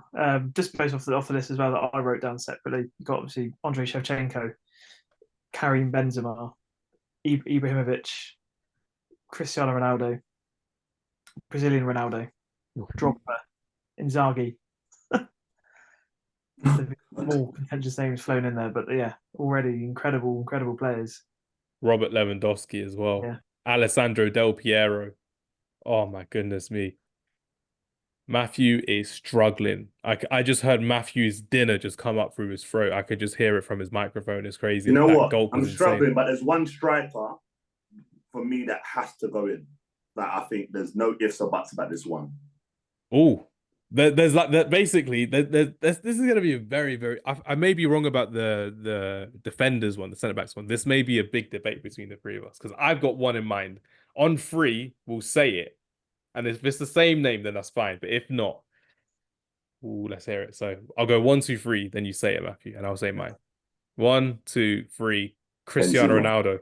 just based off the list as well that I wrote down separately, you got obviously Andrei Shevchenko, Karim Benzema, Ibrahimovic, Cristiano Ronaldo, Brazilian Ronaldo, Drogba, Inzaghi. More contentious names flown in there, but yeah, already incredible players. Robert Lewandowski as well. Yeah. Alessandro Del Piero. Oh my goodness me. Matthew is struggling. I just heard Matthew's dinner just come up through his throat. I could just hear it from his microphone. It's crazy. You know That what? gulp I'm was insane. struggling, but there's one striker for me that has to go in. That I think there's no ifs or buts about this one. Oh, there's like that. Basically, this is going to be a very. I may be wrong about the defenders one, the centre backs one. This may be a big debate between the three of us because I've got one in mind. On three, we'll say it, and if it's the same name, then that's fine. But if not, ooh, let's hear it. So I'll go 1, 2, 3, then you say it, Matthew, and I'll say mine. 1, 2, 3. Cristiano Benzema. Ronaldo.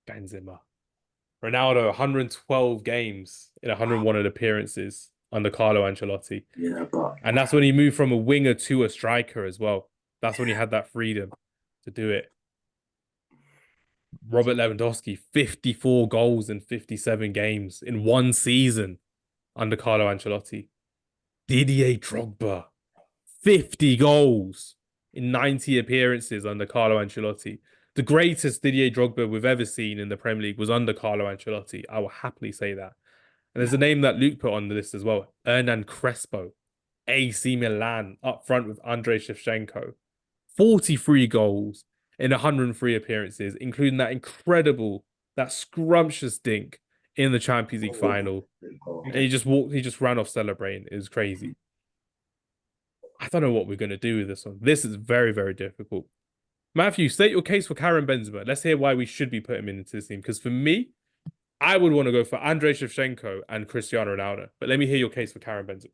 Benzema. Ronaldo, 112 games in 101 appearances under Carlo Ancelotti. Yeah, but And that's when he moved from a winger to a striker as well. That's when he had that freedom to do it. Robert Lewandowski, 54 goals in 57 games in one season under Carlo Ancelotti. Didier Drogba, 50 goals in 90 appearances under Carlo Ancelotti. The greatest Didier Drogba we've ever seen in the Premier League was under Carlo Ancelotti. I will happily say that. And there's a name that Luke put on the list as well. Hernan Crespo, AC Milan, up front with Andrei Shevchenko. 43 goals in 103 appearances, including that scrumptious dink in the Champions League final. And he just ran off celebrating. It was crazy. I don't know what we're going to do with this one. This is very difficult. Matthew, state your case for Karim Benzema. Let's hear why we should be putting him into this team. Because for me, I would want to go for Andrei Shevchenko and Cristiano Ronaldo. But let me hear your case for Karim Benzema.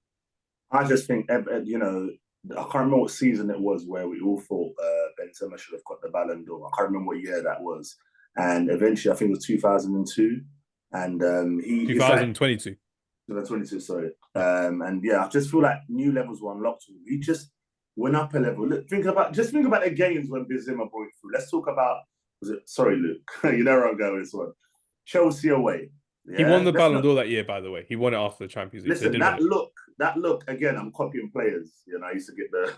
I just think, you know, I can't remember what season it was where we all thought Benzema should have got the Ballon d'Or. I can't remember what year that was. And eventually, I think it was 2002. And 2022. 2022, sorry. And yeah, I just feel like new levels were unlocked. He just went up a level. Look, think about the games when Benzema broke through. Let's talk about, sorry, Luke, you know where I'm going with this one. Chelsea away. Yeah? He won the Ballon d'Or that year, by the way. He won it after the Champions League. Listen, so that look, again, I'm copying players. You know, I used to get the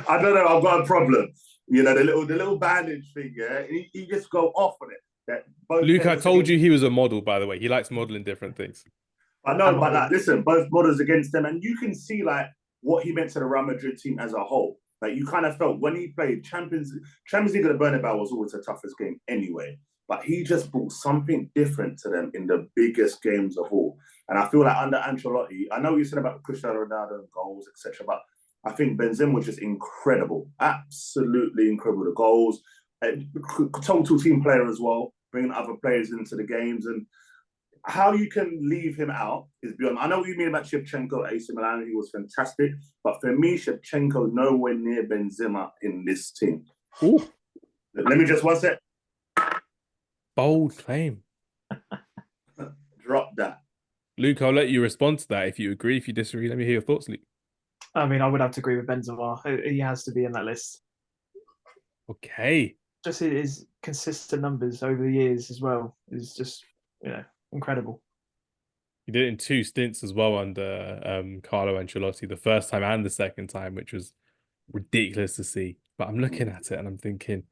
I don't know, I've got a problem. You know, the little bandage thing, yeah. He just go off on it. Luke, I told you he was a model, by the way. He likes modeling different things. I know, but like, listen, both models against them, and you can see like what he meant to the Real Madrid team as a whole. Like you kind of felt when he played Champions League at the Bernabeu was always the toughest game anyway. But he just brought something different to them in the biggest games of all. And I feel like under Ancelotti, I know you said about Cristiano Ronaldo and goals, etc. But I think Benzema was just incredible, absolutely incredible. The goals, total team player as well, bringing other players into the games. And how you can leave him out is beyond. I know what you mean about Shevchenko at AC Milan. He was fantastic. But for me, Shevchenko nowhere near Benzema in this team. Ooh. Let me just one sec. Bold claim. Drop that. Luke, I'll let you respond to that if you agree. If you disagree, let me hear your thoughts, Luke. I mean, I would have to agree with Benzema. He has to be in that list. Okay. Just his consistent numbers over the years as well is just, incredible. He did it in 2 stints as well under Carlo Ancelotti, the first time and the second time, which was ridiculous to see. But I'm looking at it and I'm thinking,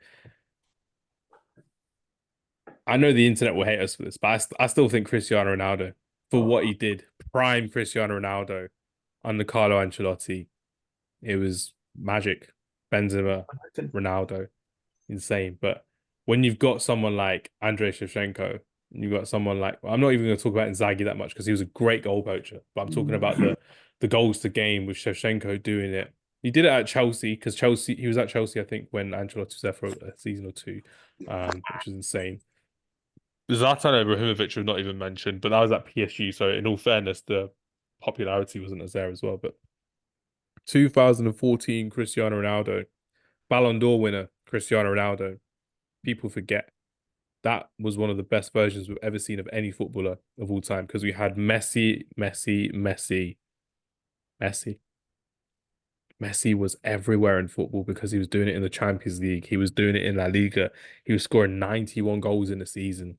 I know the internet will hate us for this, but I still think Cristiano Ronaldo, for what he did, prime Cristiano Ronaldo under Carlo Ancelotti, it was magic. Benzema, Ronaldo, insane. But when you've got someone like Andrei Shevchenko, and you've got someone like, well, I'm not even going to talk about Inzaghi that much because he was a great goal poacher, but I'm talking about the goals to game with Shevchenko doing it. He did it at Chelsea because he was at Chelsea, I think, when Ancelotti was there for a season or two, which is insane. Zlatan Ibrahimovic was not even mentioned, but that was at PSG. So in all fairness, the popularity wasn't as there as well. But 2014 Cristiano Ronaldo, Ballon d'Or winner Cristiano Ronaldo. People forget that was one of the best versions we've ever seen of any footballer of all time, because we had Messi, Messi, Messi, Messi. Messi was everywhere in football because he was doing it in the Champions League. He was doing it in La Liga. He was scoring 91 goals in a season.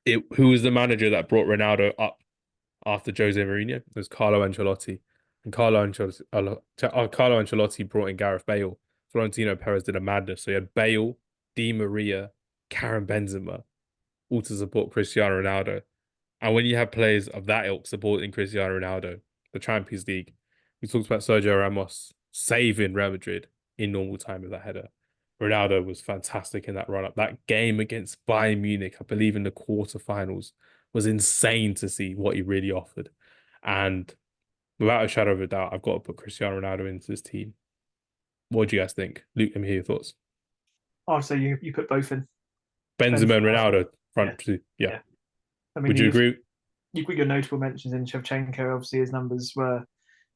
Who was the manager that brought Ronaldo up after Jose Mourinho? It was Carlo Ancelotti. And Carlo Ancelotti brought in Gareth Bale. Florentino Perez did a madness. So you had Bale, Di Maria, Karim Benzema, all to support Cristiano Ronaldo. And when you have players of that ilk supporting Cristiano Ronaldo, the Champions League, we talked about Sergio Ramos saving Real Madrid in normal time with that header. Ronaldo was fantastic in that run-up. That game against Bayern Munich, I believe in the quarterfinals, was insane to see what he really offered. And without a shadow of a doubt, I've got to put Cristiano Ronaldo into this team. What do you guys think? Luke, let me hear your thoughts. Oh, so you put both in. Benzema and Ronaldo front two. Yeah. I mean, Would you agree? You put your notable mentions in. Shevchenko, obviously, his numbers were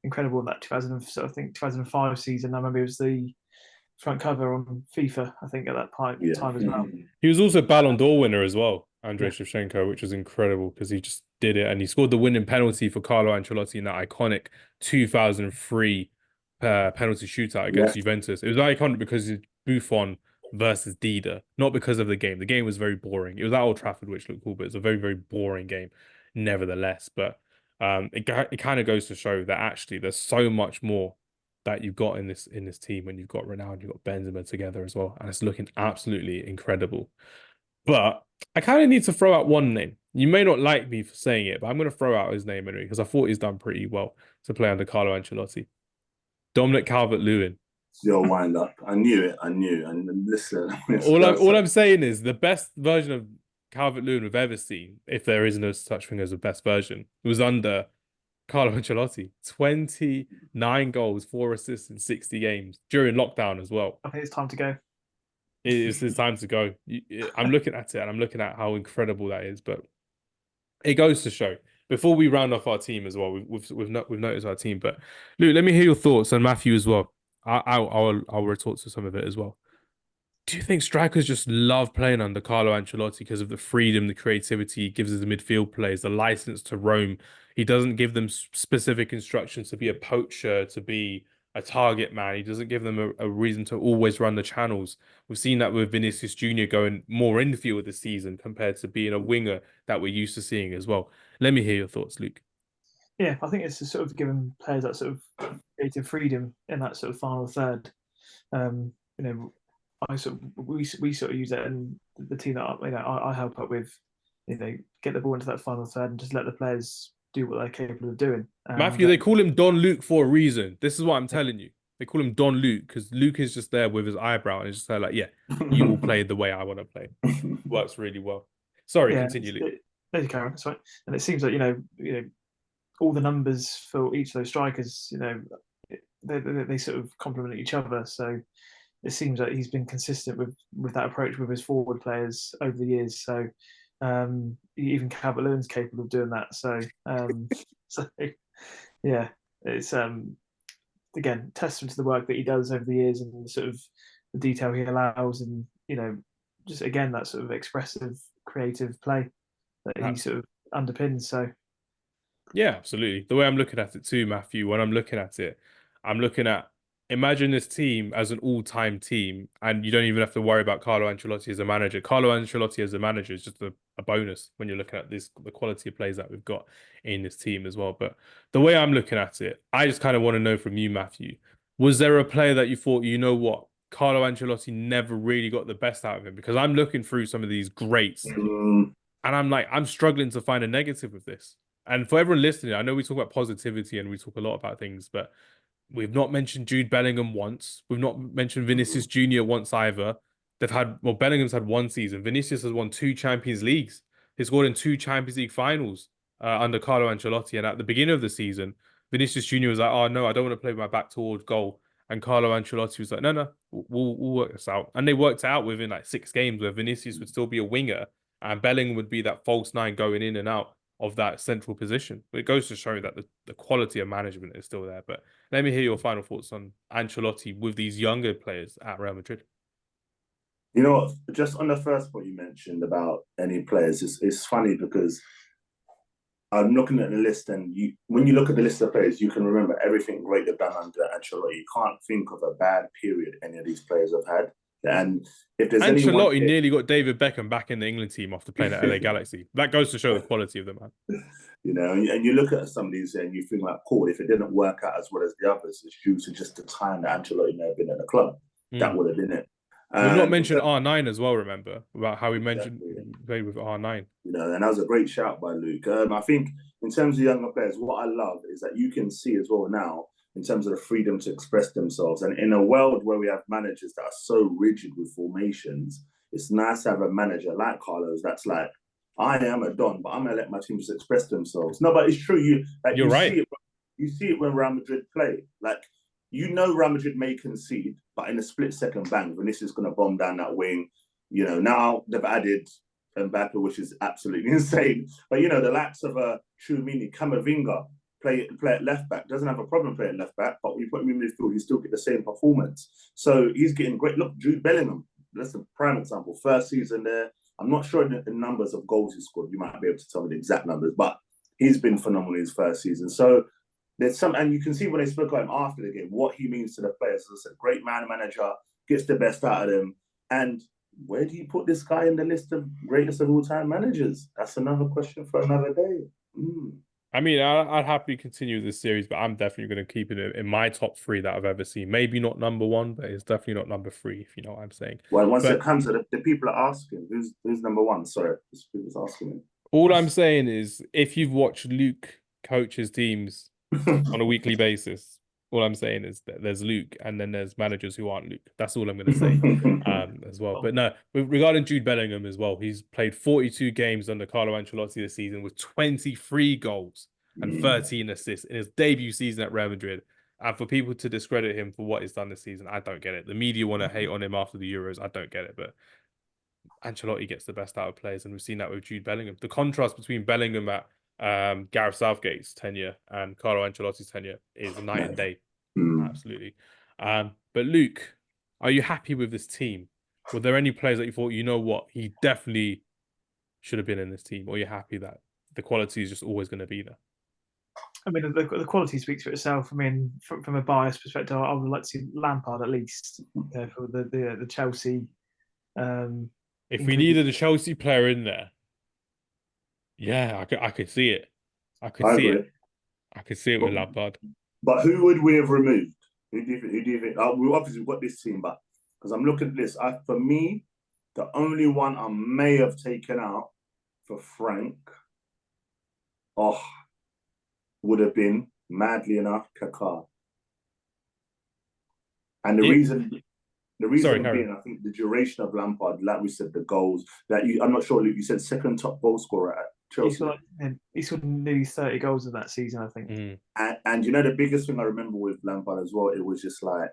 incredible in that 2005 season. I remember it was the front cover on FIFA, I think, at that time as well. He was also Ballon d'Or winner as well, Andrei Shevchenko, which was incredible because he just did it. And he scored the winning penalty for Carlo Ancelotti in that iconic 2003 penalty shootout against Juventus. It was iconic because it's Buffon versus Dida, not because of the game. The game was very boring. It was at Old Trafford, which looked cool, but it's a very, very boring game nevertheless. But it kind of goes to show that actually there's so much more that you've got in this team when you've got Ronaldo, you've got Benzema together as well, and it's looking absolutely incredible. But I kind of need to throw out one name. You may not like me for saying it, but I'm going to throw out his name anyway because I thought he's done pretty well to play under Carlo Ancelotti. Dominic Calvert-Lewin. Your wind up. I knew it. And listen, all I'm saying is the best version of Calvert-Lewin we've ever seen, if there is no such thing as a best version, was under Carlo Ancelotti. 29 goals, 4 assists in 60 games during lockdown as well. I think it's time to go. It's time to go. I'm looking at it and I'm looking at how incredible that is. But it goes to show. Before we round off our team as well, we've noticed our team. But Luke, let me hear your thoughts, and Matthew as well. I'll retort to some of it as well. Do you think strikers just love playing under Carlo Ancelotti because of the freedom, the creativity he gives the midfield players, the license to roam? He doesn't give them specific instructions to be a poacher, to be a target man. He doesn't give them a reason to always run the channels. We've seen that with Vinicius Jr. going more infield this season compared to being a winger that we're used to seeing as well. Let me hear your thoughts, Luke. Yeah, I think it's to sort of giving players that sort of creative freedom in that sort of final third. We sort of use that in the team that I help up with. Get the ball into that final third and just let the players do what they're capable of doing. Matthew, they call him Don Luke for a reason. This is what I'm telling you. They call him Don Luke because Luke is just there with his eyebrow and it's just like, yeah, you will play the way I want to play. Works really well. Sorry, continue, Luke. Thank you, Karen. That's right. And it seems like all the numbers for each of those strikers, they sort of complement each other. So it seems like he's been consistent with that approach with his forward players over the years. So even Calvert-Lewin's capable of doing that. So yeah, it's again testament to the work that he does over the years and sort of the detail he allows, and just again that sort of expressive, creative play that he sort of underpins. So yeah, absolutely. The way I'm looking at it too, Matthew, when I'm looking at it, I'm looking at imagine this team as an all-time team, and you don't even have to worry about Carlo Ancelotti as a manager. Carlo Ancelotti as a manager is just a bonus when you're looking at the quality of plays that we've got in this team as well. But the way I'm looking at it, I just kind of want to know from you, Matthew, was there a player that you thought, you know what, Carlo Ancelotti never really got the best out of him? Because I'm looking through some of these greats, and I'm struggling to find a negative with this. And for everyone listening, I know we talk about positivity and we talk a lot about things, but we've not mentioned Jude Bellingham once. We've not mentioned Vinicius Jr. once either. Bellingham's had one season. Vinicius has won 2 Champions Leagues. He scored in 2 Champions League finals under Carlo Ancelotti. And at the beginning of the season, Vinicius Jr. was like, oh, no, I don't want to play with my back towards goal. And Carlo Ancelotti was like, no, we'll work this out. And they worked out within like 6 games where Vinicius would still be a winger and Bellingham would be that false 9 going in and out of that central position. But it goes to show that the quality of management is still there. But let me hear your final thoughts on Ancelotti with these younger players at Real Madrid. You know what? Just on the first point you mentioned about any players, it's funny because I'm looking at the list, and when you look at the list of players, you can remember everything great they've done under Ancelotti. You can't think of a bad period any of these players have had. And if there's anyone, Ancelotti nearly got David Beckham back in the England team after playing at LA Galaxy. That goes to show the quality of the man. you know, and you look at some of these and you think like, cool, if it didn't work out as well as the others, it's due to just the time that Ancelotti may have been at the club. That would have been it. We've not mentioned R9 as well, remember? About how we mentioned played with R9. You know, and that was a great shout by Luke. I think in terms of younger players, what I love is that you can see as well now in terms of the freedom to express themselves. And in a world where we have managers that are so rigid with formations, it's nice to have a manager like Carlos that's like, I am a Don, but I'm gonna let my team just express themselves. No, but it's true. You're right. You see it when Real Madrid play. Like, you know, Real Madrid may concede, but in a split second, bang, Vinicius is gonna bomb down that wing. You know, now they've added Mbappe, which is absolutely insane. But you know, the likes of Tchouameni, Camavinga play at left back, doesn't have a problem playing left back, but we put him in midfield, he still get the same performance. So he's getting great. Look, Jude Bellingham, that's a prime example. First season there. I'm not sure the numbers of goals he scored. You might be able to tell me the exact numbers, but he's been phenomenal in his first season. So there's some, and you can see when they spoke about him after the game, what he means to the players. As I said, great manager, gets the best out of them. And where do you put this guy in the list of greatest of all time managers? That's another question for another day. I mean, I'd happily continue this series, but I'm definitely going to keep it in my top 3 that I've ever seen. Maybe not number 1, but it's definitely not number 3, if you know what I'm saying. Well, once it comes to the people are asking, who's number 1? Sorry, people's asking me. All I'm saying is, if you've watched Luke coach his teams on a weekly basis, all I'm saying is that there's Luke and then there's managers who aren't Luke. That's all I'm going to say as well. But no, regarding Jude Bellingham as well, he's played 42 games under Carlo Ancelotti this season with 23 goals and 13 assists in his debut season at Real Madrid. And for people to discredit him for what he's done this season, I don't get it. The media want to hate on him after the Euros. I don't get it. But Ancelotti gets the best out of players, and we've seen that with Jude Bellingham. The contrast between Bellingham at Gareth Southgate's tenure and Carlo Ancelotti's tenure is night and day. Absolutely. But Luke, are you happy with this team? Were there any players that you thought, you know what, he definitely should have been in this team? Or are you happy that the quality is just always going to be there? I mean, the quality speaks for itself. I mean, from a biased perspective, I would like to see Lampard at least for the Chelsea. If we needed a Chelsea player in there, yeah, I could see it. I could see it with Lampard. But who would we have removed? Who do you think? We obviously got this team, but because I'm looking at this, for me, the only one I may have taken out for Frank, would have been, madly enough, Kaká. And the reason being, I think the duration of Lampard, like we said, the goals that I'm not sure, Luke, you said second top goal scorer at Chelsea. He scored nearly 30 goals in that season, I think. And you know, the biggest thing I remember with Lampard as well, it was just like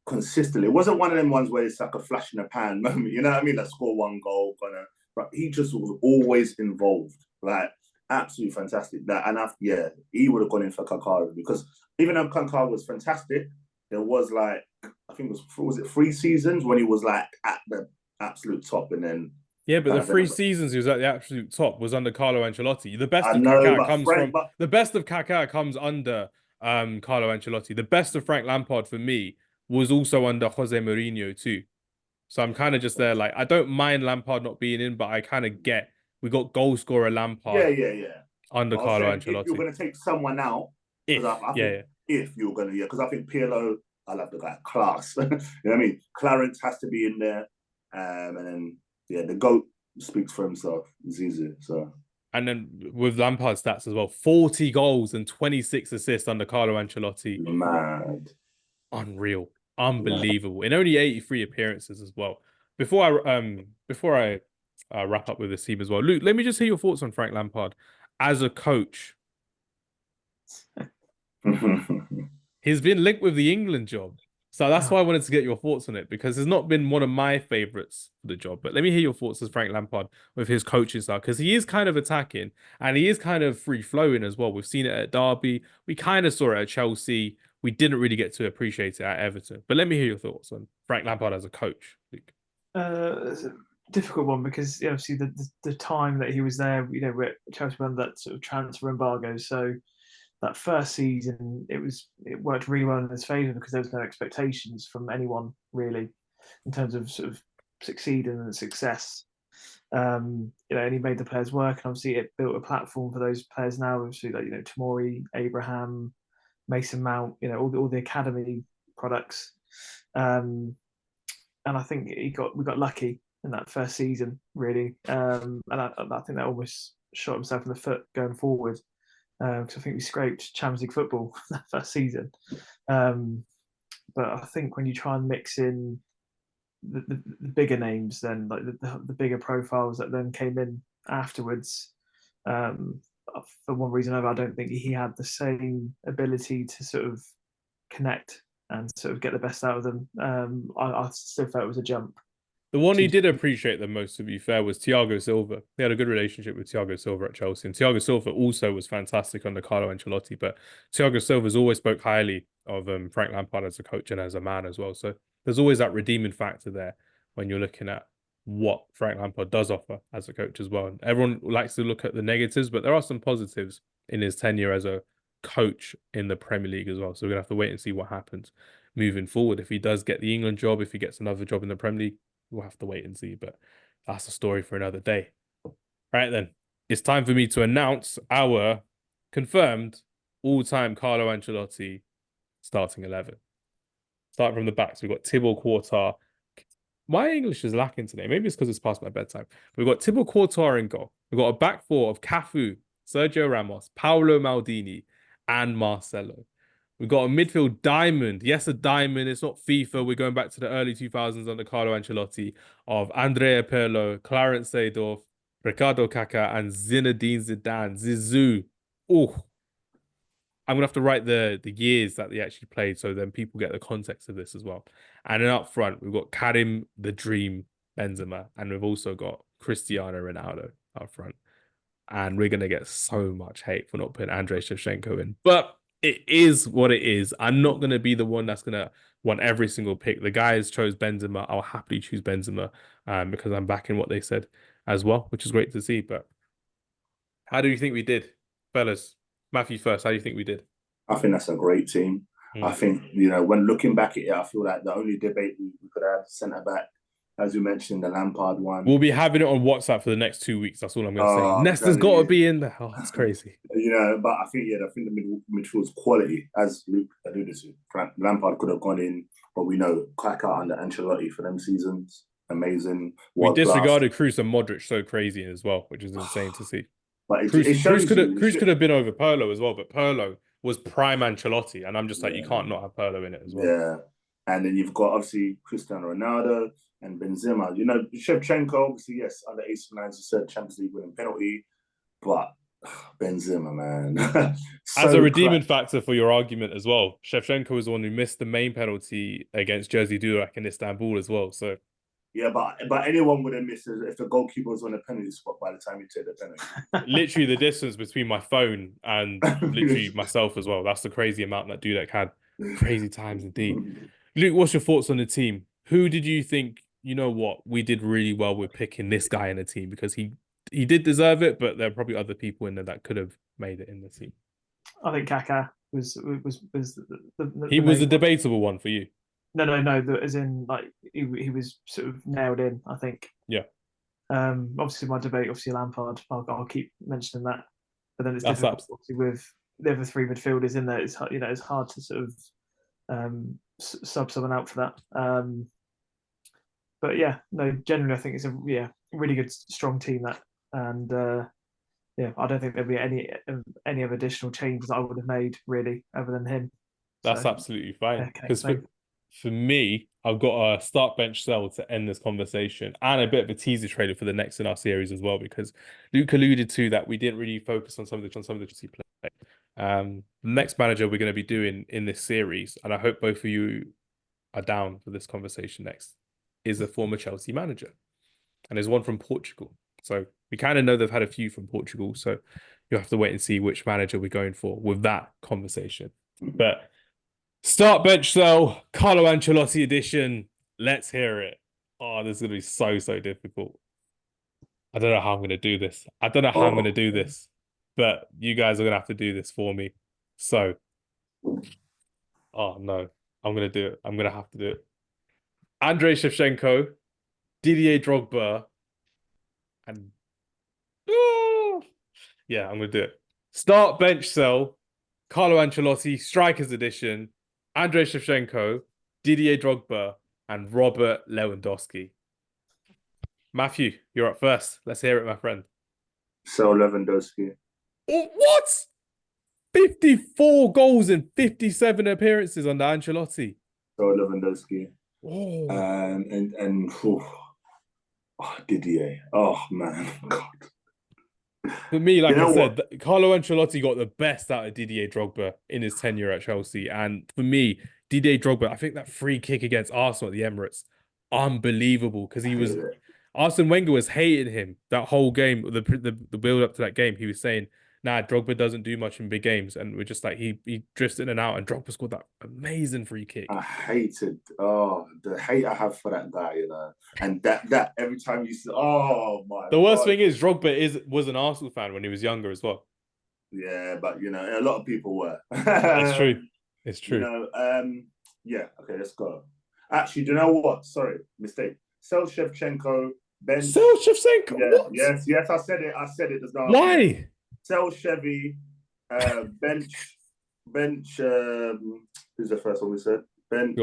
consistently. It wasn't one of them ones where it's like a flash in the pan moment, you know what I mean? Like score one goal, but he just was always involved. Like, absolutely fantastic. He would have gone in for Kaká, because even though Kaká was fantastic, there was like, I think was it 3 seasons when he was like at the absolute top, and then but the 3 seasons he was at the absolute top was under Carlo Ancelotti. The best of Kaká comes under Carlo Ancelotti. The best of Frank Lampard for me was also under Jose Mourinho too. So I'm kind of just there, like, I don't mind Lampard not being in, but I kind of get we got goal scorer Lampard under Carlo Ancelotti. If you're going to take someone out, if you're going to, because I think Pirlo, I love the guy, class. You know what I mean? Clarence has to be in there, and then the GOAT speaks for himself, Zizou. So. And then with Lampard's stats as well, 40 goals and 26 assists under Carlo Ancelotti. Mad. Unreal. Unbelievable. In only 83 appearances as well. Before I wrap up with this team as well, Luke, let me just hear your thoughts on Frank Lampard as a coach. He's been linked with the England job. So that's why I wanted to get your thoughts on it, because it's not been one of my favourites for the job. But let me hear your thoughts as Frank Lampard with his coaching style, because he is kind of attacking and he is kind of free-flowing as well. We've seen it at Derby. We kind of saw it at Chelsea. We didn't really get to appreciate it at Everton. But let me hear your thoughts on Frank Lampard as a coach, Luke. It's a difficult one because obviously the time that he was there, Chelsea were under that sort of transfer embargo. So that first season, it worked really well in his favour because there was no expectations from anyone really in terms of sort of succeeding and success. And he made the players work, and obviously it built a platform for those players now. Obviously, like Tomori, Abraham, Mason Mount, all the academy products. And I think we got lucky in that first season, really. And I think that almost shot himself in the foot going forward because I think we scraped Champions League football that first season. But I think when you try and mix in the bigger names, then like the bigger profiles that then came in afterwards, for one reason or another, I don't think he had the same ability to sort of connect and sort of get the best out of them. I still felt it was a jump. The one he did appreciate the most, to be fair, was Thiago Silva. He had a good relationship with Thiago Silva at Chelsea. And Thiago Silva also was fantastic under Carlo Ancelotti. But Thiago Silva's always spoke highly of Frank Lampard as a coach and as a man as well. So there's always that redeeming factor there when you're looking at what Frank Lampard does offer as a coach as well. And everyone likes to look at the negatives, but there are some positives in his tenure as a coach in the Premier League as well. So we're going to have to wait and see what happens moving forward. If he does get the England job, if he gets another job in the Premier League, we'll have to wait and see, but that's a story for another day. Right then, it's time for me to announce our confirmed all-time Carlo Ancelotti starting 11. Starting from the back, so we've got Thibaut Courtois. My English is lacking today. Maybe it's because it's past my bedtime. We've got Thibaut Courtois in goal. We've got a back four of Cafu, Sergio Ramos, Paolo Maldini, and Marcelo. We've got a midfield diamond. Yes, a diamond. It's not FIFA. We're going back to the early 2000s under Carlo Ancelotti of Andrea Pirlo, Clarence Seedorf, Ricardo Kaká, and Zinedine Zidane. Zizou. Oh, I'm going to have to write the years that they actually played so then people get the context of this as well. And then up front, we've got Karim the Dream Benzema. And we've also got Cristiano Ronaldo up front. And we're going to get so much hate for not putting Andrei Shevchenko in. But it is what it is. I'm not going to be the one that's going to want every single pick. The guys chose Benzema. I'll happily choose Benzema because I'm backing what they said as well, which is great to see. But how do you think we did, fellas? Matthew first, how do you think we did? I think that's a great team. I think, when looking back at it, I feel like the only debate we could have centre-back, as you mentioned, the Lampard one. We'll be having it on WhatsApp for the next 2 weeks. That's all I'm going to say. Nesta's got to be in there. Oh, that's crazy. But I think, the midfield's quality, as Luke alluded to. Lampard could have gone in, but we know Kaká under Ancelotti for them seasons. Amazing. We disregarded Kroos and Modric so crazy as well, which is insane to see. But Kroos could have been over Pirlo as well, but Pirlo was prime Ancelotti, and I'm just like, you can't not have Pirlo in it as well. Yeah. And then you've got, obviously, Cristiano Ronaldo and Benzema. Shevchenko, obviously, yes, under AC Milan, as you said, Champions League winning penalty. But Benzema, man. As a redeeming factor for your argument as well, Shevchenko was the one who missed the main penalty against Jerzy Durac in Istanbul as well. So yeah, but anyone would have missed it if the goalkeeper was on a penalty spot by the time you take the penalty. Literally the distance between my phone and literally myself as well. That's the crazy amount that Durac had. Crazy times indeed. Luke, what's your thoughts on the team? Who did you think, we did really well with picking this guy in the team because he did deserve it, but there are probably other people in there that could have made it in the team. I think Kaká was he was a debatable one for you. No. As in, like he was sort of nailed in. I think. Yeah. Obviously, my debate, Lampard. I'll keep mentioning that, but then it's difficult obviously with the other three midfielders in there. It's it's hard to sort of sub someone out for that. But yeah, no. Generally, I think it's a really good, strong team that, and I don't think there'll be any of additional changes that I would have made really, other than him. That's absolutely fine. Because for me, I've got a start bench sell to end this conversation and a bit of a teaser trailer for the next in our series as well, because Luke alluded to that we didn't really focus on some of the Chelsea play. The next manager we're going to be doing in this series, and I hope both of you are down for this conversation next, is a former Chelsea manager. And there's one from Portugal. So we kind of know they've had a few from Portugal. So you'll have to wait and see which manager we're going for with that conversation. But start bench sell, Carlo Ancelotti edition. Let's hear it. Oh, this is gonna be so, so difficult. I don't know how I'm gonna do this. I don't know how I'm gonna Oh, do this, but you guys are gonna have to do this for me. So, oh no, I'm gonna do it. I'm gonna have to do it. Andrei Shevchenko, Didier Drogba, and oh, yeah, I'm gonna do it. Start bench cell, Carlo Ancelotti, strikers edition, Andrei Shevchenko, Didier Drogba, and Robert Lewandowski. Matthew, you're up first. Let's hear it, my friend. so Lewandowski. Oh, what? 54 goals in 57 appearances under Ancelotti. So Lewandowski. Oh. Didier. Oh man, God. For me, like You I know what? said, Carlo Ancelotti got the best out of Didier Drogba in his tenure at Chelsea. And for me, Didier Drogba, I think that free kick against Arsenal at the Emirates, unbelievable because I he hate was it. Arsene Wenger was hating him that whole game, the build up to that game. He was saying, "Nah, Drogba doesn't do much in big games," and we're just like he drifts in and out, and Drogba scored that amazing free kick. I hated the hate I have for that guy, and that every time you see, oh my The worst God. thing is Drogba was an Arsenal fan when he was younger as well. Yeah, but a lot of people were. It's true. It's you true. know, yeah, okay, let's go. Actually, do you know what? Sorry, mistake. Sel Shevchenko, bench. Sel Shevchenko, Yeah, what? yes, I said it. I said it. There's no argument. Why? Sel Chevy, bench. Who's the first one we said? Bench.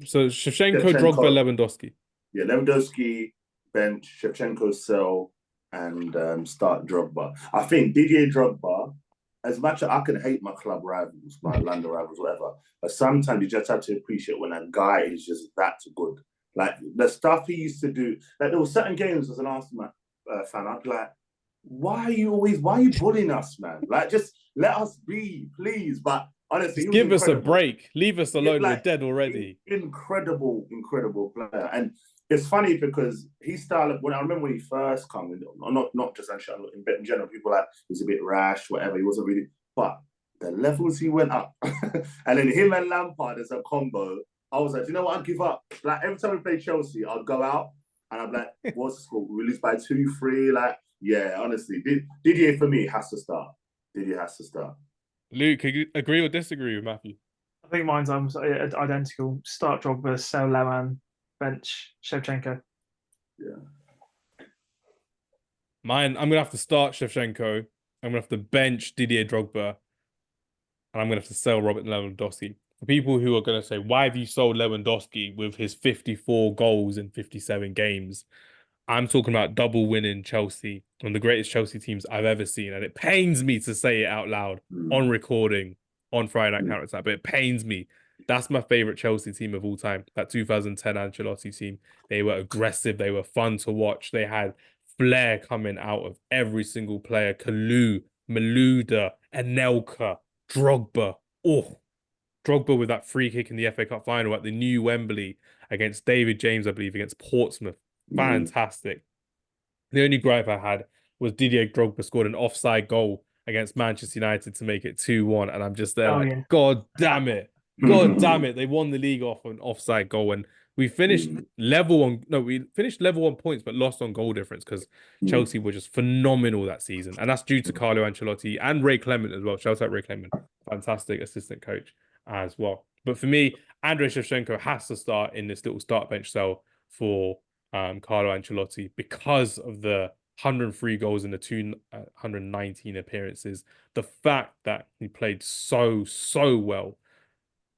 So Shevchenko, Drogba, Shevchenko. Lewandowski. Yeah, Lewandowski, bench, Shevchenko, sell, and start Drogba. I think Didier Drogba, as much as I can hate my club rivals, my London rivals, whatever, but sometimes you just have to appreciate when a guy is just that good. Like the stuff he used to do, like there were certain games as an Arsenal fan, I'd be like, why are you bullying us, man? Like just let us be, please. But honestly, he Just was give us a incredible. break. Leave us alone. We're Like dead already. incredible player. And it's funny because his style, when I remember when he first came, not just Ancelotti, in general, people like he was a bit rash, whatever. He wasn't really, but the levels he went up, and then him and Lampard as a combo, I was like, you know what? I'd give up. Like every time we play Chelsea, I'd go out and I'm like, what's the score? We lose by 2-3. Like, yeah, honestly, Didier for me has to start. Didier has to start. Luke, could you agree or disagree with Matthew? I think mine's identical. Start Drogba, sell Lewan, bench Shevchenko. Yeah. Mine, I'm gonna have to start Shevchenko. I'm gonna have to bench Didier Drogba, and I'm gonna have to sell Robert Lewandowski. For people who are gonna say, why have you sold Lewandowski with his 54 goals in 57 games? I'm talking about double winning Chelsea, one of the greatest Chelsea teams I've ever seen. And it pains me to say it out loud on recording on Friday Night Counter Attack, but it pains me. That's my favorite Chelsea team of all time. That 2010 Ancelotti team. They were aggressive. They were fun to watch. They had flair coming out of every single player. Kalou, Malouda, Anelka, Drogba. Oh, Drogba with that free kick in the FA Cup final at the new Wembley against David James, I believe, against Portsmouth. Fantastic. The only gripe I had was Didier Drogba scored an offside goal against Manchester United to make it 2-1. And I'm just there like, yeah. God damn it. God damn it. They won the league off an offside goal. And we finished level on points, but lost on goal difference because Chelsea were just phenomenal that season. And that's due to Carlo Ancelotti and Ray Clement as well. Shout out Ray Clement. Fantastic assistant coach as well. But for me, Andrei Shevchenko has to start in this little start bench cell for Carlo Ancelotti because of the 103 goals in the 219 appearances. The fact that he played so well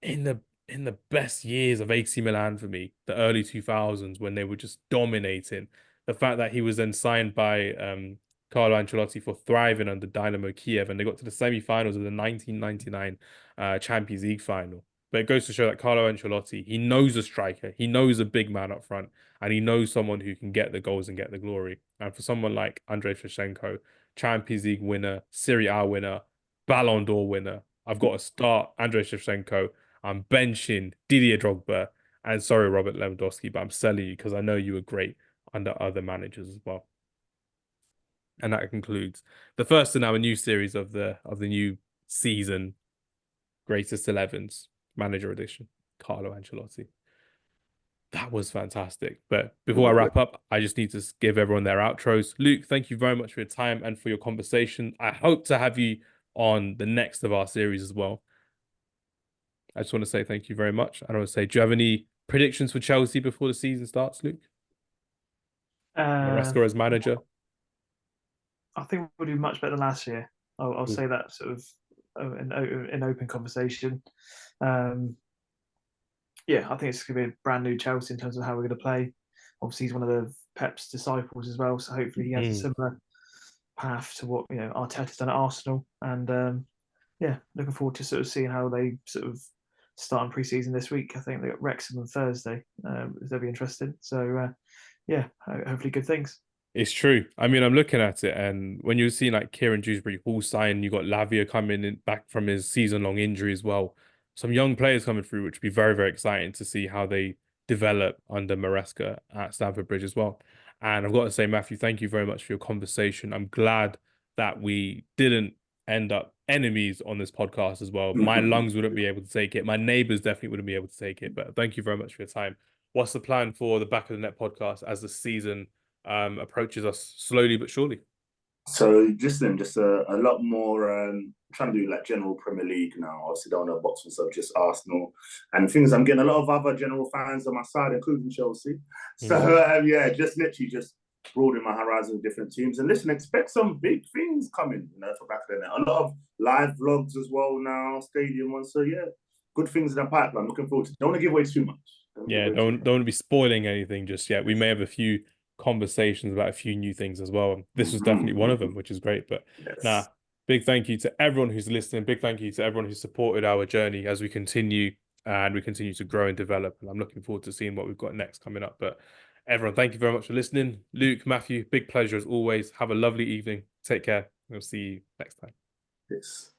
in the best years of AC Milan for me, the early 2000s when they were just dominating. The fact that he was then signed by Carlo Ancelotti for thriving under Dynamo Kiev, and they got to the semi-finals of the 1999 Champions League final. But it goes to show that Carlo Ancelotti, he knows a striker, he knows a big man up front, and he knows someone who can get the goals and get the glory. And for someone like Andrei Shevchenko, Champions League winner, Serie A winner, Ballon d'Or winner, I've got to start Andrei Shevchenko. I'm benching Didier Drogba, and sorry, Robert Lewandowski, but I'm selling you because I know you were great under other managers as well. And that concludes the first in our new series of the new season, Greatest 11s Manager Edition, Carlo Ancelotti. That was fantastic. But before I wrap up, I just need to give everyone their outros. Luke, thank you very much for your time and for your conversation. I hope to have you on the next of our series as well. I just want to say thank you very much. I want to say, do you have any predictions for Chelsea before the season starts, Luke? Maresca as manager? I think we'll do much better than last year. I'll say that sort of in open conversation. Yeah, I think it's going to be a brand new Chelsea in terms of how we're going to play. Obviously, he's one of the Pep's disciples as well, so hopefully he has a similar path to what Arteta's done at Arsenal. And yeah, looking forward to sort of seeing how they sort of start in pre-season this week. I think they got Wrexham on Thursday. If they'll be interested. So yeah, hopefully good things. It's true. I mean, I'm looking at it, and when you see like Kieran Dewsbury Hall sign, you got Lavia coming in back from his season-long injury as well. Some young players coming through, which would be very, very exciting to see how they develop under Maresca at Stamford Bridge as well. And I've got to say, Matthew, thank you very much for your conversation. I'm glad that we didn't end up enemies on this podcast as well. My lungs wouldn't be able to take it. My neighbors definitely wouldn't be able to take it. But thank you very much for your time. What's the plan for the Back of the Net podcast as the season approaches us slowly but surely? So just a lot more trying to do like general Premier League now. Obviously don't want to box myself, just Arsenal. And things I'm getting a lot of other general fans on my side, including Chelsea. So yeah, just literally just broadening my horizon with different teams. And listen, expect some big things coming, for Back of the Net. A lot of live vlogs as well now, stadium ones. So yeah, good things in the pipeline. Looking forward to it. Don't want to give away too much. Don't want to be spoiling anything just yet. We may have a few conversations about a few new things as well. This was definitely one of them, which is great. But big thank you to everyone who's listening. Big thank you to everyone who supported our journey as we continue to grow and develop. And I'm looking forward to seeing what we've got next coming up. But everyone, thank you very much for listening. Luke, Matthew, big pleasure as always. Have a lovely evening. Take care. We'll see you next time. Yes.